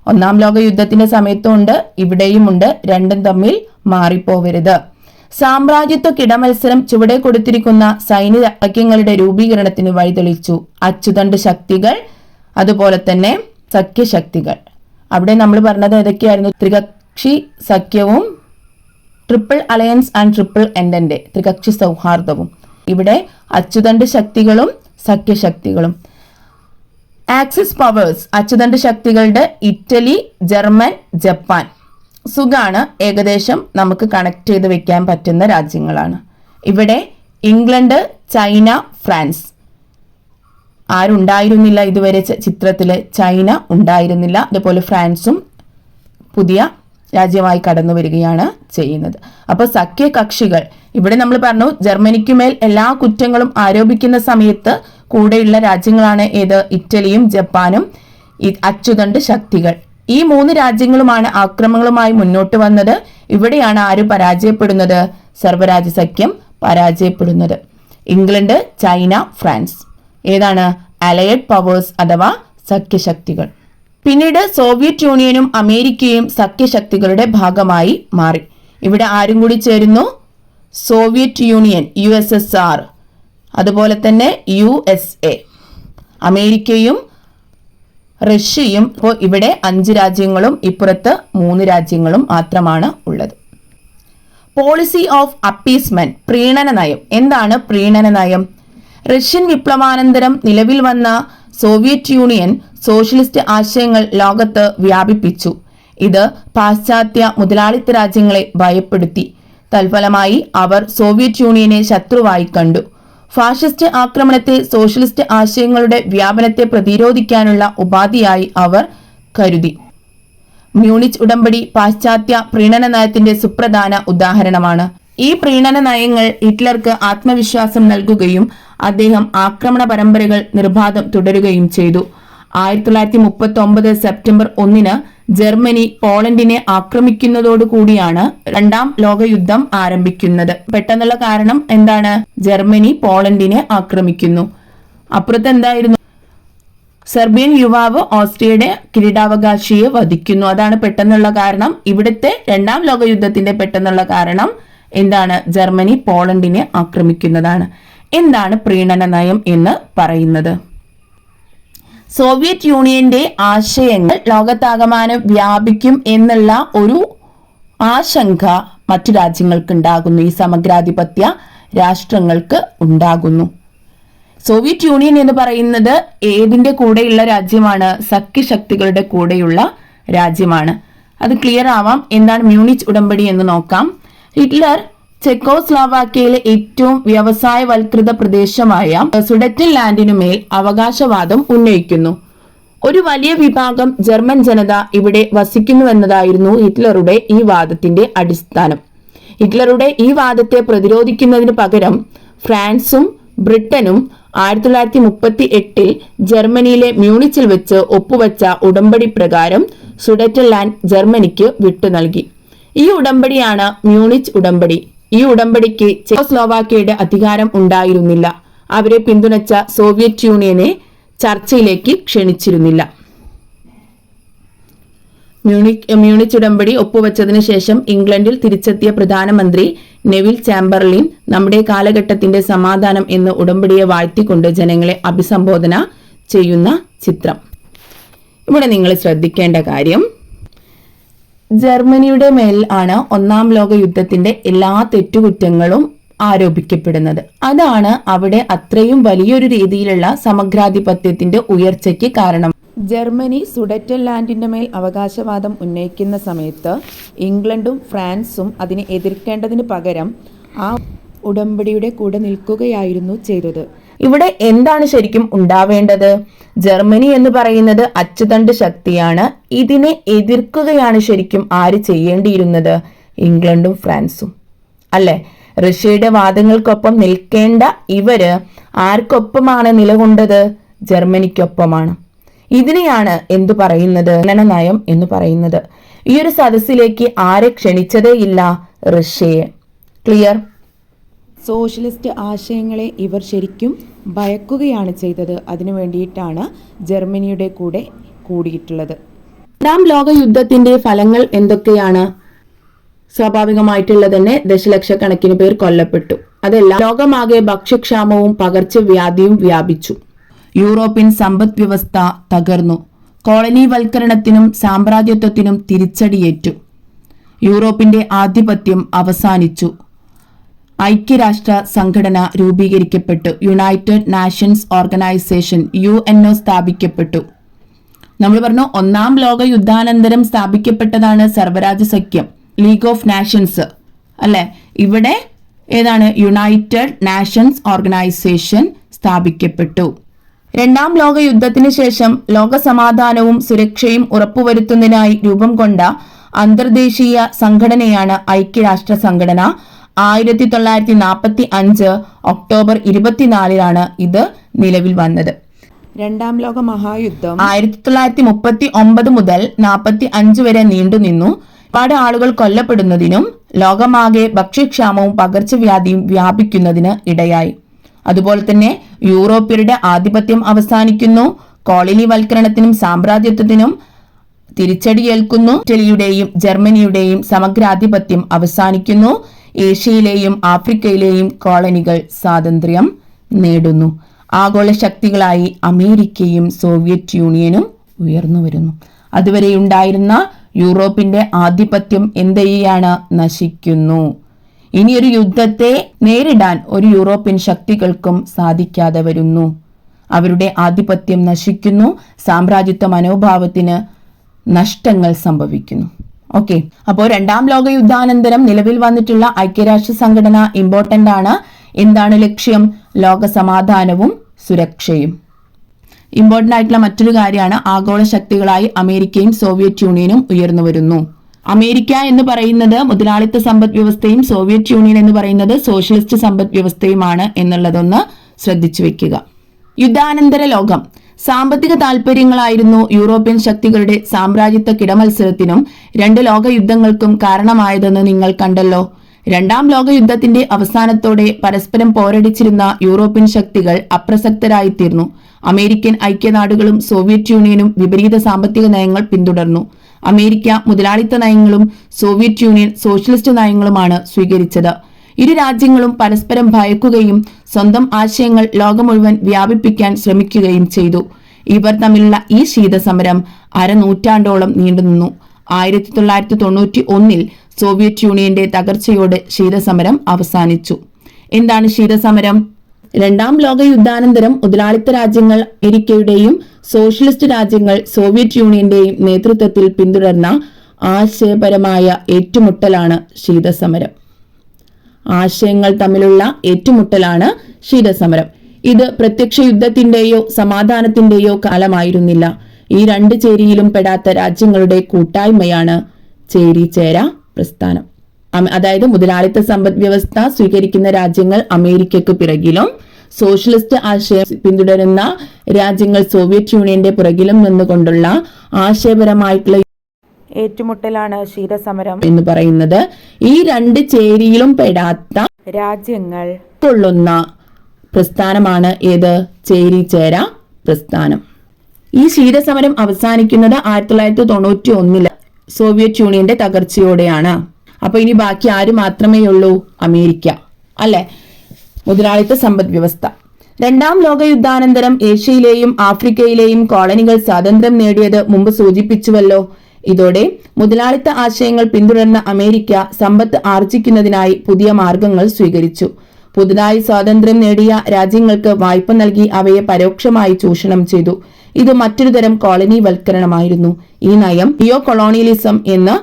ഒന്നാം ലോക യുദ്ധത്തിന്റെ സമയത്തും ഉണ്ട്, ഇവിടെയും ഉണ്ട്. രണ്ടും തമ്മിൽ മാറിപ്പോവരുത്. സാമ്രാജ്യത്വ കിടമത്സരം ചുവടെ കൊടുത്തിരിക്കുന്ന സൈന്യങ്ങളുടെ രൂപീകരണത്തിന് വഴിതെളിച്ചു. അച്ചുതണ്ട് ശക്തികൾ, അതുപോലെ തന്നെ സഖ്യശക്തികൾ. അവിടെ നമ്മൾ പറഞ്ഞത് ഏതൊക്കെയായിരുന്നു? ത്രികക്ഷി സഖ്യവും ട്രിപ്പിൾ അലയൻസ് ആൻഡ് ട്രിപ്പിൾ എൻഡന്റ്, ത്രികക്ഷി സൗഹാർദ്ദവും. ഇവിടെ അച്ചുതണ്ട് ശക്തികളും സഖ്യശക്തികളും. ആക്സിസ് പവേഴ്സ്, അച്ചുതണ്ട് ശക്തികളുടെ ഇറ്റലി, ജർമ്മൻ, ജപ്പാൻ. സുഖാണ്, ഏകദേശം നമുക്ക് കണക്ട് ചെയ്ത് വെക്കാൻ പറ്റുന്ന രാജ്യങ്ങളാണ്. ഇവിടെ ഇംഗ്ലണ്ട്, ചൈന, ഫ്രാൻസ്. ആരുണ്ടായിരുന്നില്ല ഇതുവരെ ചിത്രത്തില്? ചൈന ഉണ്ടായിരുന്നില്ല. അതുപോലെ ഫ്രാൻസും പുതിയ രാജ്യമായി കടന്നു വരികയാണ് ചെയ്യുന്നത്. അപ്പോൾ സഖ്യകക്ഷികൾ, ഇവിടെ നമ്മൾ പറഞ്ഞു ജർമ്മനിക്കുമേൽ എല്ലാ കുറ്റങ്ങളും ആരോപിക്കുന്ന സമയത്ത് കൂടെയുള്ള രാജ്യങ്ങളാണ് ഏത്? ഇറ്റലിയും ജപ്പാനും. അച്ചുതണ്ട് ശക്തികൾ, ഈ 3 രാജ്യങ്ങളുമാണ് ആക്രമണങ്ങളുമായി മുന്നോട്ട് വന്നത്. ഇവിടെയാണ് ആര് പരാജയപ്പെടുന്നത്? സർവ്വരാജ്യ സഖ്യം പരാജയപ്പെടുന്നത്. ഇംഗ്ലണ്ട്, ചൈന, ഫ്രാൻസ് ഏതാണ്? അലയഡ് പവേഴ്സ് അഥവാ സഖ്യശക്തികൾ. പിന്നീട് സോവിയറ്റ് യൂണിയനും അമേരിക്കയും സഖ്യശക്തികളുടെ ഭാഗമായി മാറി. ഇവിടെ ആരും കൂടി ചേരുന്നു? സോവിയറ്റ് യൂണിയൻ, USSR, അതുപോലെ തന്നെ USA, അമേരിക്കയും റഷ്യയും. ഇപ്പോൾ ഇവിടെ 5 രാജ്യങ്ങളും ഇപ്പുറത്ത് 3 രാജ്യങ്ങളും മാത്രമാണ് ഉള്ളത്. പോളിസി ഓഫ് അപ്പീസ്മെന്റ്, പ്രീണന നയം. എന്താണ് പ്രീണന നയം? റഷ്യൻ വിപ്ലവാനന്തരം നിലവിൽ വന്ന സോവിയറ്റ് യൂണിയൻ സോഷ്യലിസ്റ്റ് ആശയങ്ങൾ ലോകത്ത് വ്യാപിപ്പിച്ചു. ഇത് പാശ്ചാത്യ മുതലാളിത്ത രാജ്യങ്ങളെ ഭയപ്പെടുത്തി. തൽഫലമായി അവർ സോവിയറ്റ് യൂണിയനെ ശത്രുവായി കണ്ടു. ഫാഷിസ്റ്റ് ആക്രമണത്തെ സോഷ്യലിസ്റ്റ് ആശയങ്ങളുടെ വ്യാപനത്തെ പ്രതിരോധിക്കാനുള്ള ഉപാധിയായി അവർ കരുതി. മ്യൂണിച്ച് ഉടമ്പടി പാശ്ചാത്യ പ്രീണന നയത്തിന്റെ സുപ്രധാന ഉദാഹരണമാണ്. ഈ പ്രീണന നയങ്ങൾ ഹിറ്റ്ലർക്ക് ആത്മവിശ്വാസം നൽകുകയും അദ്ദേഹം ആക്രമണ പരമ്പരകൾ നിർബാധം തുടരുകയും ചെയ്തു. 1939 സെപ്റ്റംബർ 1 ജർമ്മനി പോളണ്ടിനെ ആക്രമിക്കുന്നതോടുകൂടിയാണ് 2ാം ലോകയുദ്ധം ആരംഭിക്കുന്നത്. പെട്ടെന്നുള്ള കാരണം എന്താണ്? ജർമ്മനി പോളണ്ടിനെ ആക്രമിക്കുന്നു. അപ്പുറത്ത് എന്തായിരുന്നു? സെർബിയൻ യുവാവ് ഓസ്ട്രിയയുടെ കിരീടാവകാശിയെ വധിക്കുന്നു. അതാണ് പെട്ടെന്നുള്ള കാരണം. ഇവിടുത്തെ 2ാം ലോകയുദ്ധത്തിന്റെ പെട്ടെന്നുള്ള കാരണം എന്താണ്? ജർമ്മനി പോളണ്ടിനെ ആക്രമിക്കുന്നതാണ്. എന്താണ് പ്രീണന നയം എന്ന് പറയുന്നത്? സോവിയറ്റ് യൂണിയന്റെ ആശയങ്ങൾ ലോകത്താകമാനം വ്യാപിക്കും എന്നുള്ള ഒരു ആശങ്ക മറ്റു രാജ്യങ്ങൾക്ക് ഉണ്ടാകുന്നു. ഈ സമഗ്രാധിപത്യ രാഷ്ട്രങ്ങൾക്ക് ഉണ്ടാകുന്നു. സോവിയറ്റ് യൂണിയൻ എന്ന് പറയുന്നത് ഏതിന്റെ കൂടെയുള്ള രാജ്യമാണ്? സഖ്യശക്തികളുടെ കൂടെയുള്ള രാജ്യമാണ്. അത് ക്ലിയർ ആവാം. എന്താണ് മ്യൂണിച്ച് ഉടമ്പടി എന്ന് നോക്കാം. ഹിറ്റ്ലർ ചെക്കോസ്ലോവാക്യയിലെ ഏറ്റവും വ്യവസായവൽകൃത പ്രദേശമായ സുഡറ്റൻ ലാൻഡിനുമേൽ അവകാശവാദം ഉന്നയിക്കുന്നു. ഒരു വലിയ വിഭാഗം ജർമ്മൻ ജനത ഇവിടെ വസിക്കുന്നുവെന്നതായിരുന്നു ഹിറ്റ്ലറുടെ ഈ വാദത്തിന്റെ അടിസ്ഥാനം. ഹിറ്റ്ലറുടെ ഈ വാദത്തെ പ്രതിരോധിക്കുന്നതിന് പകരം ഫ്രാൻസും ബ്രിട്ടനും 1938 ജർമ്മനിയിലെ മ്യൂണിച്ചിൽ വെച്ച് ഒപ്പുവെച്ച ഉടമ്പടി പ്രകാരം സുഡറ്റൻ ലാൻഡ് ജർമ്മനിക്ക് വിട്ടു നൽകി. ഈ ഉടമ്പടിയാണ് മ്യൂണിച്ച് ഉടമ്പടി. ഈ ഉടമ്പടിക്ക് ചെക്കോസ്ലോവാക്യയുടെ അധികാരം ഉണ്ടായിരുന്നില്ല. അവരെ പിന്തുണച്ച സോവിയറ്റ് യൂണിയനെ ചർച്ചയിലേക്ക് ക്ഷണിച്ചിരുന്നില്ല. മ്യൂണിച്ച് ഉടമ്പടി ഒപ്പുവെച്ചതിന് ശേഷം ഇംഗ്ലണ്ടിൽ തിരിച്ചെത്തിയ പ്രധാനമന്ത്രി നെവിൽ ചാംബർലിൻ നമ്മുടെ കാലഘട്ടത്തിന്റെ സമാധാനം എന്ന് ഉടമ്പടിയെ വാഴ്ത്തിക്കൊണ്ട് ജനങ്ങളെ അഭിസംബോധന ചെയ്യുന്ന ചിത്രം. ഇവിടെ നിങ്ങൾ ശ്രദ്ധിക്കേണ്ട കാര്യം, ജർമ്മനിയുടെ മേൽ ആണ് 1ാം ലോക യുദ്ധത്തിന്റെ എല്ലാ തെറ്റുകുറ്റങ്ങളും ആരോപിക്കപ്പെടുന്നത്. അതാണ് അവിടെ അത്രയും വലിയൊരു രീതിയിലുള്ള സമഗ്രാധിപത്യത്തിന്റെ ഉയർച്ചയ്ക്ക് കാരണം. ജർമ്മനി സുഡറ്റൻ ലാൻഡിന്റെ മേൽ അവകാശവാദം ഉന്നയിക്കുന്ന സമയത്ത് ഇംഗ്ലണ്ടും ഫ്രാൻസും അതിനെ എതിർക്കേണ്ടതിന് പകരം ആ ഉടമ്പടിയുടെ കൂടെ നിൽക്കുകയായിരുന്നു ചെയ്തത്. ഇവിടെ എന്താണ് ശരിക്കും ഉണ്ടാവേണ്ടത്? ജർമ്മനി എന്ന് പറയുന്നത് അച്ചുതണ്ട് ശക്തിയാണ്. ഇതിനെ എതിർക്കുകയാണ് ശരിക്കും ആര് ചെയ്യേണ്ടിയിരുന്നത്? ഇംഗ്ലണ്ടും ഫ്രാൻസും അല്ലെ? റഷ്യയുടെ വാദങ്ങൾക്കൊപ്പം നിൽക്കേണ്ട ഇവര് ആർക്കൊപ്പമാണ് നിലകൊണ്ടത്? ജർമ്മനിക്കൊപ്പമാണ്. ഇതിനെയാണ് എന്തു പറയുന്നത്? നയം എന്ന് പറയുന്നത്. ഈ ഒരു സദസ്സിലേക്ക് ആരെ ക്ഷണിച്ചതേ ഇല്ല? റഷ്യയെ. ക്ലിയർ? സോഷ്യലിസ്റ്റ് ആശയങ്ങളെ ഇവർ ശരിക്കും ഭയക്കുകയാണ് ചെയ്തത്. അതിനു വേണ്ടിയിട്ടാണ് ജർമ്മനിയുടെ കൂടെ കൂടിയിട്ടുള്ളത്. 2ാം ലോക യുദ്ധത്തിന്റെ ഫലങ്ങൾ എന്തൊക്കെയാണ്? സ്വാഭാവികമായിട്ടുള്ള തന്നെ ദശലക്ഷക്കണക്കിന് പേർ കൊല്ലപ്പെട്ടു. അതെല്ലാം ലോകമാകെ ഭക്ഷ്യക്ഷാമവും പകർച്ചവ്യാധിയും വ്യാപിച്ചു. യൂറോപ്യൻ സമ്പദ് വ്യവസ്ഥ തകർന്നു. കോളനിവൽക്കരണത്തിനും സാമ്രാജ്യത്വത്തിനും തിരിച്ചടിയേറ്റു. യൂറോപ്പിന്റെ ആധിപത്യം അവസാനിച്ചു. ഐക്യരാഷ്ട്ര സംഘടന രൂപീകരിക്കപ്പെട്ടു. യുണൈറ്റഡ് നാഷൻസ് ഓർഗനൈസേഷൻ UNO സ്ഥാപിക്കപ്പെട്ടു. നമ്മൾ പറഞ്ഞു, ഒന്നാം ലോക യുദ്ധാനന്തരം സ്ഥാപിക്കപ്പെട്ടതാണ് സർവ്വരാജ്യ സഖ്യം, ലീഗ് ഓഫ് നാഷൻസ് അല്ലെ. ഇവിടെ ഏതാണ്? യുണൈറ്റഡ് നാഷൻസ് ഓർഗനൈസേഷൻ സ്ഥാപിക്കപ്പെട്ടു. രണ്ടാം ലോക യുദ്ധത്തിന് ശേഷം ലോക സമാധാനവും സുരക്ഷയും ഉറപ്പുവരുത്തുന്നതിനായി രൂപം കൊണ്ട അന്തർദേശീയ സംഘടനയാണ് ഐക്യരാഷ്ട്ര സംഘടന. 1945 ഒക്ടോബർ 24 ഇത് നിലവിൽ വന്നത്. രണ്ടാം ലോക മഹായുദ്ധം 1939 മുതൽ 45 വരെ നീണ്ടുനിന്നു. ഒരുപാട് ആളുകൾ കൊല്ലപ്പെടുന്നതിനും ലോകമാകെ ഭക്ഷ്യക്ഷാമവും പകർച്ചവ്യാധിയും വ്യാപിക്കുന്നതിന് ഇടയായി. അതുപോലെ തന്നെ യൂറോപ്യരുടെ ആധിപത്യം അവസാനിക്കുന്നു. കോളനിവൽക്കരണത്തിനും സാമ്രാജ്യത്വത്തിനും തിരിച്ചടിയേൽക്കുന്നു. ഇറ്റലിയുടെയും ജർമ്മനിയുടെയും സമഗ്രാധിപത്യം അവസാനിക്കുന്നു. ഏഷ്യയിലെയും ആഫ്രിക്കയിലെയും കോളനികൾ സ്വാതന്ത്ര്യം നേടുന്നു. ആഗോള ശക്തികളായി അമേരിക്കയും സോവിയറ്റ് യൂണിയനും ഉയർന്നു വരുന്നു. അതുവരെയുണ്ടായിരുന്ന യൂറോപ്പിന്റെ ആധിപത്യം എന്തെയ്യാണ്? നശിക്കുന്നു. ഇനിയൊരു യുദ്ധത്തെ നേരിടാൻ ഒരു യൂറോപ്യൻ ശക്തികൾക്കും സാധിക്കാതെ വരുന്നു. അവരുടെ ആധിപത്യം നശിക്കുന്നു. സാമ്രാജ്യത്വ മനോഭാവത്തിന് നഷ്ടങ്ങൾ സംഭവിക്കുന്നു. ഓക്കെ, അപ്പോൾ രണ്ടാം ലോക യുദ്ധാനന്തരം നിലവിൽ വന്നിട്ടുള്ള ഐക്യരാഷ്ട്ര സംഘടന ഇമ്പോർട്ടന്റ് ആണ്. എന്താണ് ലക്ഷ്യം? ലോക സമാധാനവും സുരക്ഷയും. ഇമ്പോർട്ടന്റ് ആയിട്ടുള്ള മറ്റൊരു കാര്യമാണ് ആഗോള ശക്തികളായി അമേരിക്കയും സോവിയറ്റ് യൂണിയനും ഉയർന്നു വരുന്നു. അമേരിക്ക എന്ന് പറയുന്നത് മുതലാളിത്ത സമ്പദ് വ്യവസ്ഥയും സോവിയറ്റ് യൂണിയൻ എന്ന് പറയുന്നത് സോഷ്യലിസ്റ്റ് സമ്പദ് വ്യവസ്ഥയുമാണ് എന്നുള്ളതൊന്ന് ശ്രദ്ധിച്ചു വെക്കുക. യുദ്ധാനന്തര ലോകം. സാമ്പത്തിക താൽപര്യങ്ങളായിരുന്നു യൂറോപ്യൻ ശക്തികളുടെ സാമ്രാജ്യത്വ കിടമത്സരത്തിനും 2 ലോക യുദ്ധങ്ങൾക്കും കാരണമായതെന്ന് നിങ്ങൾ കണ്ടല്ലോ. രണ്ടാം ലോക യുദ്ധത്തിന്റെ അവസാനത്തോടെ പരസ്പരം പോരടിച്ചിരുന്ന യൂറോപ്യൻ ശക്തികൾ അപ്രസക്തരായിത്തീർന്നു. അമേരിക്കൻ ഐക്യനാടുകളും സോവിയറ്റ് യൂണിയനും വിപരീത സാമ്പത്തിക നയങ്ങൾ പിന്തുടർന്നു. അമേരിക്ക മുതലാളിത്ത നയങ്ങളും സോവിയറ്റ് യൂണിയൻ സോഷ്യലിസ്റ്റ് നയങ്ങളുമാണ് സ്വീകരിച്ചത്. ഇരു രാജ്യങ്ങളും പരസ്പരം ഭയക്കുകയും സ്വന്തം ആശയങ്ങൾ ലോകം മുഴുവൻ വ്യാപിപ്പിക്കാൻ ശ്രമിക്കുകയും ചെയ്തു. ഇവർ തമ്മിലുള്ള ഈ ശീതസമരം അരനൂറ്റാണ്ടോളം നീണ്ടുനിന്നു. 1991 സോവിയറ്റ് യൂണിയന്റെ തകർച്ചയോടെ ശീതസമരം അവസാനിച്ചു. എന്താണ് ശീതസമരം? രണ്ടാം ലോക യുദ്ധാനന്തരം മുതലാളിത്ത രാജ്യങ്ങൾ അമേരിക്കയുടെയും സോഷ്യലിസ്റ്റ് രാജ്യങ്ങൾ സോവിയറ്റ് യൂണിയന്റെയും നേതൃത്വത്തിൽ പിന്തുടർന്ന ആശയപരമായ ഏറ്റുമുട്ടലാണ് ശീതസമരം. ആശയങ്ങൾ തമ്മിലുള്ള ഏറ്റുമുട്ടലാണ് ശീതസമരം. ഇത് പ്രത്യക്ഷ യുദ്ധത്തിന്റെയോ സമാധാനത്തിന്റെയോ കാലമായിരുന്നില്ല. ഈ 2 ചേരിയിലും പെടാത്ത രാജ്യങ്ങളുടെ കൂട്ടായ്മയാണ് ചേരിചേര പ്രസ്ഥാനം. അതായത് മുതലാളിത്ത സമ്പദ് വ്യവസ്ഥ സ്വീകരിക്കുന്ന രാജ്യങ്ങൾ അമേരിക്കയ്ക്ക് പിറകിലും സോഷ്യലിസ്റ്റ് ആശയം പിന്തുടരുന്ന രാജ്യങ്ങൾ സോവിയറ്റ് യൂണിയന്റെ പുറകിലും നിന്നുകൊണ്ടുള്ള ആശയപരമായിട്ടുള്ള ഏറ്റുമുട്ടലാണ് ശീതസമരം എന്ന് പറയുന്നത്. ഈ 2 ചേരിയിലും പെടാത്ത രാജ്യങ്ങൾ കൊള്ളുന്ന പ്രസ്ഥാനമാണ് ഏത്? ചേരിചേര പ്രസ്ഥാനം. ഈ ശീതസമരം അവസാനിക്കുന്നത് 1991 സോവിയറ്റ് യൂണിയന്റെ തകർച്ചയോടെയാണ്. അപ്പൊ ഇനി ബാക്കി ആര് മാത്രമേ ഉള്ളൂ? അമേരിക്ക അല്ലെ, മുതലാളിത്ത സമ്പദ് വ്യവസ്ഥ. രണ്ടാം ലോക യുദ്ധാനന്തരം ഏഷ്യയിലെയും ആഫ്രിക്കയിലെയും കോളനികൾ സ്വാതന്ത്ര്യം നേടിയത് മുമ്പ് സൂചിപ്പിച്ചുവല്ലോ. ഇതോടെ മുതലാളിത്ത ആശയങ്ങൾ പിന്തുടർന്ന അമേരിക്ക സമ്പത്ത് ആർജിക്കുന്നതിനായി പുതിയ മാർഗങ്ങൾ സ്വീകരിച്ചു. പുതുതായി സ്വാതന്ത്ര്യം നേടിയ രാജ്യങ്ങൾക്ക് വായ്പ നൽകി അവയെ പരോക്ഷമായി ചൂഷണം ചെയ്തു. ഇത് മറ്റൊരു തരം കോളനിവൽക്കരണമായിരുന്നു. ഈ നയം നിയോ കൊളോണിയലിസം എന്ന്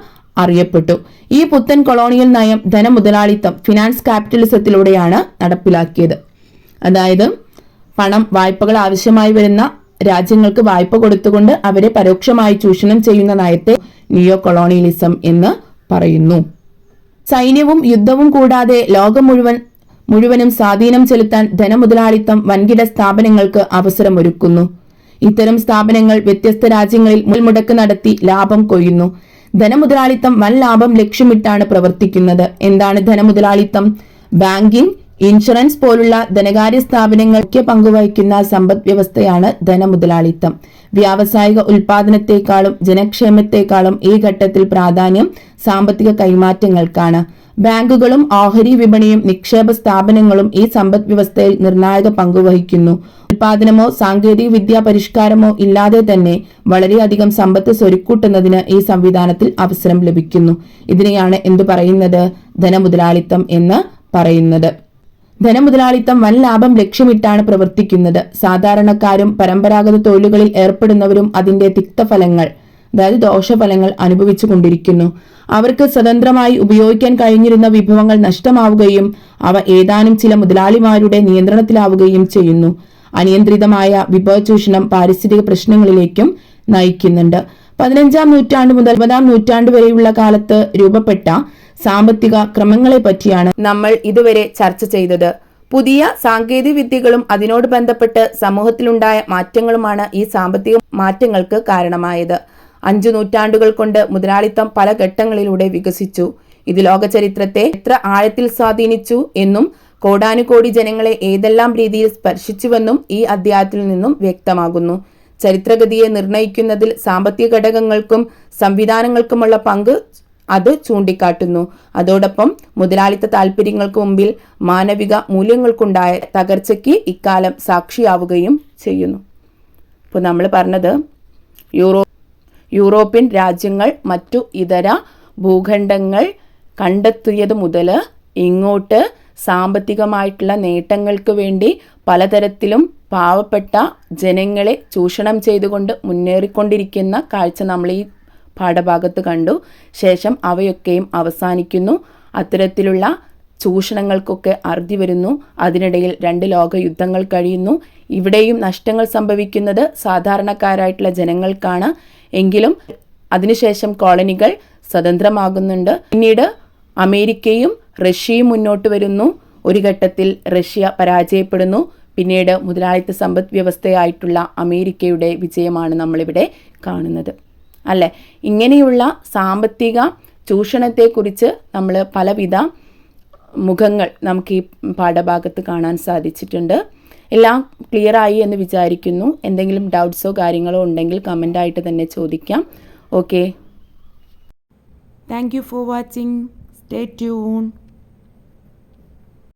അറിയപ്പെട്ടു. ഈ പുത്തൻ കൊളോണിയൽ നയം ധനമുതലാളിത്തം ഫിനാൻസ് ക്യാപിറ്റലിസത്തിലൂടെയാണ് നടപ്പിലാക്കിയത്. അതായത് പണം, വായ്പകൾ ആവശ്യമായി വരുന്ന രാജ്യങ്ങൾക്ക് വായ്പ കൊടുത്തുകൊണ്ട് അവരെ പരോക്ഷമായി ചൂഷണം ചെയ്യുന്ന നയത്തെ നിയോ കൊളോണിയലിസം എന്ന് പറയുന്നു. സൈന്യവും യുദ്ധവും കൂടാതെ ലോകം മുഴുവനും സ്വാധീനം ചെലുത്താൻ ധനമുതലാളിത്തം വൻകിട സ്ഥാപനങ്ങൾക്ക് അവസരമൊരുക്കുന്നു. ഇത്തരം സ്ഥാപനങ്ങൾ വ്യത്യസ്ത രാജ്യങ്ങളിൽ മുതൽമുടക്ക് നടത്തി ലാഭം കൊയ്യുന്നു. ധനമുതലാളിത്തം വൻ ലാഭം ലക്ഷ്യമിട്ടാണ് പ്രവർത്തിക്കുന്നത്. എന്താണ് ധനമുതലാളിത്തം? ബാങ്കിംഗ്, ഇൻഷുറൻസ് പോലുള്ള ധനകാര്യ സ്ഥാപനങ്ങൾ മുഖ്യ പങ്കുവഹിക്കുന്ന സമ്പദ് വ്യവസ്ഥയാണ് ധനമുതലാളിത്തം. വ്യാവസായിക ഉൽപാദനത്തെക്കാളും ജനക്ഷേമത്തെക്കാളും ഈ ഘട്ടത്തിൽ പ്രാധാന്യം സാമ്പത്തിക കൈമാറ്റങ്ങൾക്കാണ്. ബാങ്കുകളും ഓഹരി വിപണിയും നിക്ഷേപ സ്ഥാപനങ്ങളും ഈ സമ്പദ് വ്യവസ്ഥയിൽ നിർണായക പങ്കുവഹിക്കുന്നു. ഉൽപാദനമോ സാങ്കേതിക വിദ്യാ പരിഷ്കാരമോ ഇല്ലാതെ തന്നെ വളരെയധികം സമ്പത്ത് സ്വരുക്കൂട്ടുന്നതിന് ഈ സംവിധാനത്തിൽ അവസരം ലഭിക്കുന്നു. ഇതിനെയാണ് എന്തു പറയുന്നത്? ധനമുതലാളിത്തം എന്ന് പറയുന്നത്. ധനമുതലാളിത്തം വൻ ലാഭം ലക്ഷ്യമിട്ടാണ് പ്രവർത്തിക്കുന്നത്. സാധാരണക്കാരും പരമ്പരാഗത തൊഴിലുകളിൽ ഏർപ്പെടുന്നവരും അതിന്റെ തിക്തഫലങ്ങൾ, അതായത് ദോഷഫലങ്ങൾ അനുഭവിച്ചു കൊണ്ടിരിക്കുന്നു. അവർക്ക് സ്വതന്ത്രമായി ഉപയോഗിക്കാൻ കഴിഞ്ഞിരുന്ന വിഭവങ്ങൾ നഷ്ടമാവുകയും അവ ഏതാനും ചില മുതലാളിമാരുടെ നിയന്ത്രണത്തിലാവുകയും ചെയ്യുന്നു. അനിയന്ത്രിതമായ വിഭവ ചൂഷണം പാരിസ്ഥിതിക പ്രശ്നങ്ങളിലേക്കും നയിക്കുന്നുണ്ട്. 15-ാം നൂറ്റാണ്ട് മുതൽ 20-ാം നൂറ്റാണ്ട് വരെയുള്ള കാലത്ത് രൂപപ്പെട്ട സാമ്പത്തിക ക്രമങ്ങളെ പറ്റിയാണ് നമ്മൾ ഇതുവരെ ചർച്ച ചെയ്തത്. പുതിയ സാങ്കേതിക വിദ്യകളും അതിനോട് ബന്ധപ്പെട്ട് സമൂഹത്തിലുണ്ടായ മാറ്റങ്ങളുമാണ് ഈ സാമ്പത്തിക മാറ്റങ്ങൾക്ക് കാരണമായത്. 5 നൂറ്റാണ്ടുകൾ കൊണ്ട് മുതലാളിത്തം പല ഘട്ടങ്ങളിലൂടെ വികസിച്ചു. ഇത് ലോക ചരിത്രത്തെ എത്ര ആഴത്തിൽ സ്വാധീനിച്ചു എന്നും കോടാനുകോടി ജനങ്ങളെ ഏതെല്ലാം രീതിയിൽ സ്പർശിച്ചുവെന്നും ഈ അധ്യായത്തിൽ നിന്നും വ്യക്തമാകുന്നു. ചരിത്രഗതിയെ നിർണയിക്കുന്നതിൽ സാമ്പത്തിക ഘടകങ്ങൾക്കും സംവിധാനങ്ങൾക്കുമുള്ള പങ്ക് അത് ചൂണ്ടിക്കാട്ടുന്നു. അതോടൊപ്പം മുതലാളിത്ത താൽപര്യങ്ങൾക്ക് മുമ്പിൽ മാനവിക മൂല്യങ്ങൾക്കുണ്ടായ തകർച്ചയ്ക്ക് ഇക്കാലം സാക്ഷിയാവുകയും ചെയ്യുന്നു. ഇപ്പോൾ നമ്മൾ പറഞ്ഞത് യൂറോപ്യൻ രാജ്യങ്ങൾ മറ്റു ഇതര ഭൂഖണ്ഡങ്ങൾ കണ്ടെത്തിയത് മുതൽ ഇങ്ങോട്ട് സാമ്പത്തികമായിട്ടുള്ള നേട്ടങ്ങൾക്ക് വേണ്ടി പലതരത്തിലും പാവപ്പെട്ട ജനങ്ങളെ ചൂഷണം ചെയ്തുകൊണ്ട് മുന്നേറിക്കൊണ്ടിരിക്കുന്ന കാഴ്ച നമ്മൾ ഈ പാഠഭാഗത്ത് കണ്ടു. ശേഷം അവയൊക്കെയും അവസാനിക്കുന്നു. അത്തരത്തിലുള്ള ചൂഷണങ്ങൾക്കൊക്കെ അറുതി വരുന്നു. അതിനിടയിൽ 2 ലോകയുദ്ധങ്ങൾ കഴിയുന്നു. ഇവിടെയും നഷ്ടങ്ങൾ സംഭവിക്കുന്നത് സാധാരണക്കാരായിട്ടുള്ള ജനങ്ങൾക്കാണ്. എങ്കിലും അതിനുശേഷം കോളനികൾ സ്വതന്ത്രമാകുന്നുണ്ട്. പിന്നീട് അമേരിക്കയും റഷ്യയും മുന്നോട്ട് വരുന്നു. ഒരു ഘട്ടത്തിൽ റഷ്യ പരാജയപ്പെടുന്നു. പിന്നീട് മുതലാളിത്ത സമ്പദ് വ്യവസ്ഥയായിട്ടുള്ള അമേരിക്കയുടെ വിജയമാണ് നമ്മളിവിടെ കാണുന്നത്, അല്ലേ? ഇങ്ങനെയുള്ള സാമ്പത്തിക ചൂഷണത്തെക്കുറിച്ച് നമ്മൾ പലവിധ മുഖങ്ങൾ നമുക്ക് ഈ പാഠഭാഗത്ത് കാണാൻ സാധിച്ചിട്ടുണ്ട്. എല്ലാം ക്ലിയറായി എന്ന് വിചാരിക്കുന്നു. എന്തെങ്കിലും ഡൗട്ട്സോ കാര്യങ്ങളോ ഉണ്ടെങ്കിൽ കമൻ്റായിട്ട് തന്നെ ചോദിക്കാം. Okay, thank you for watching. Stay tune.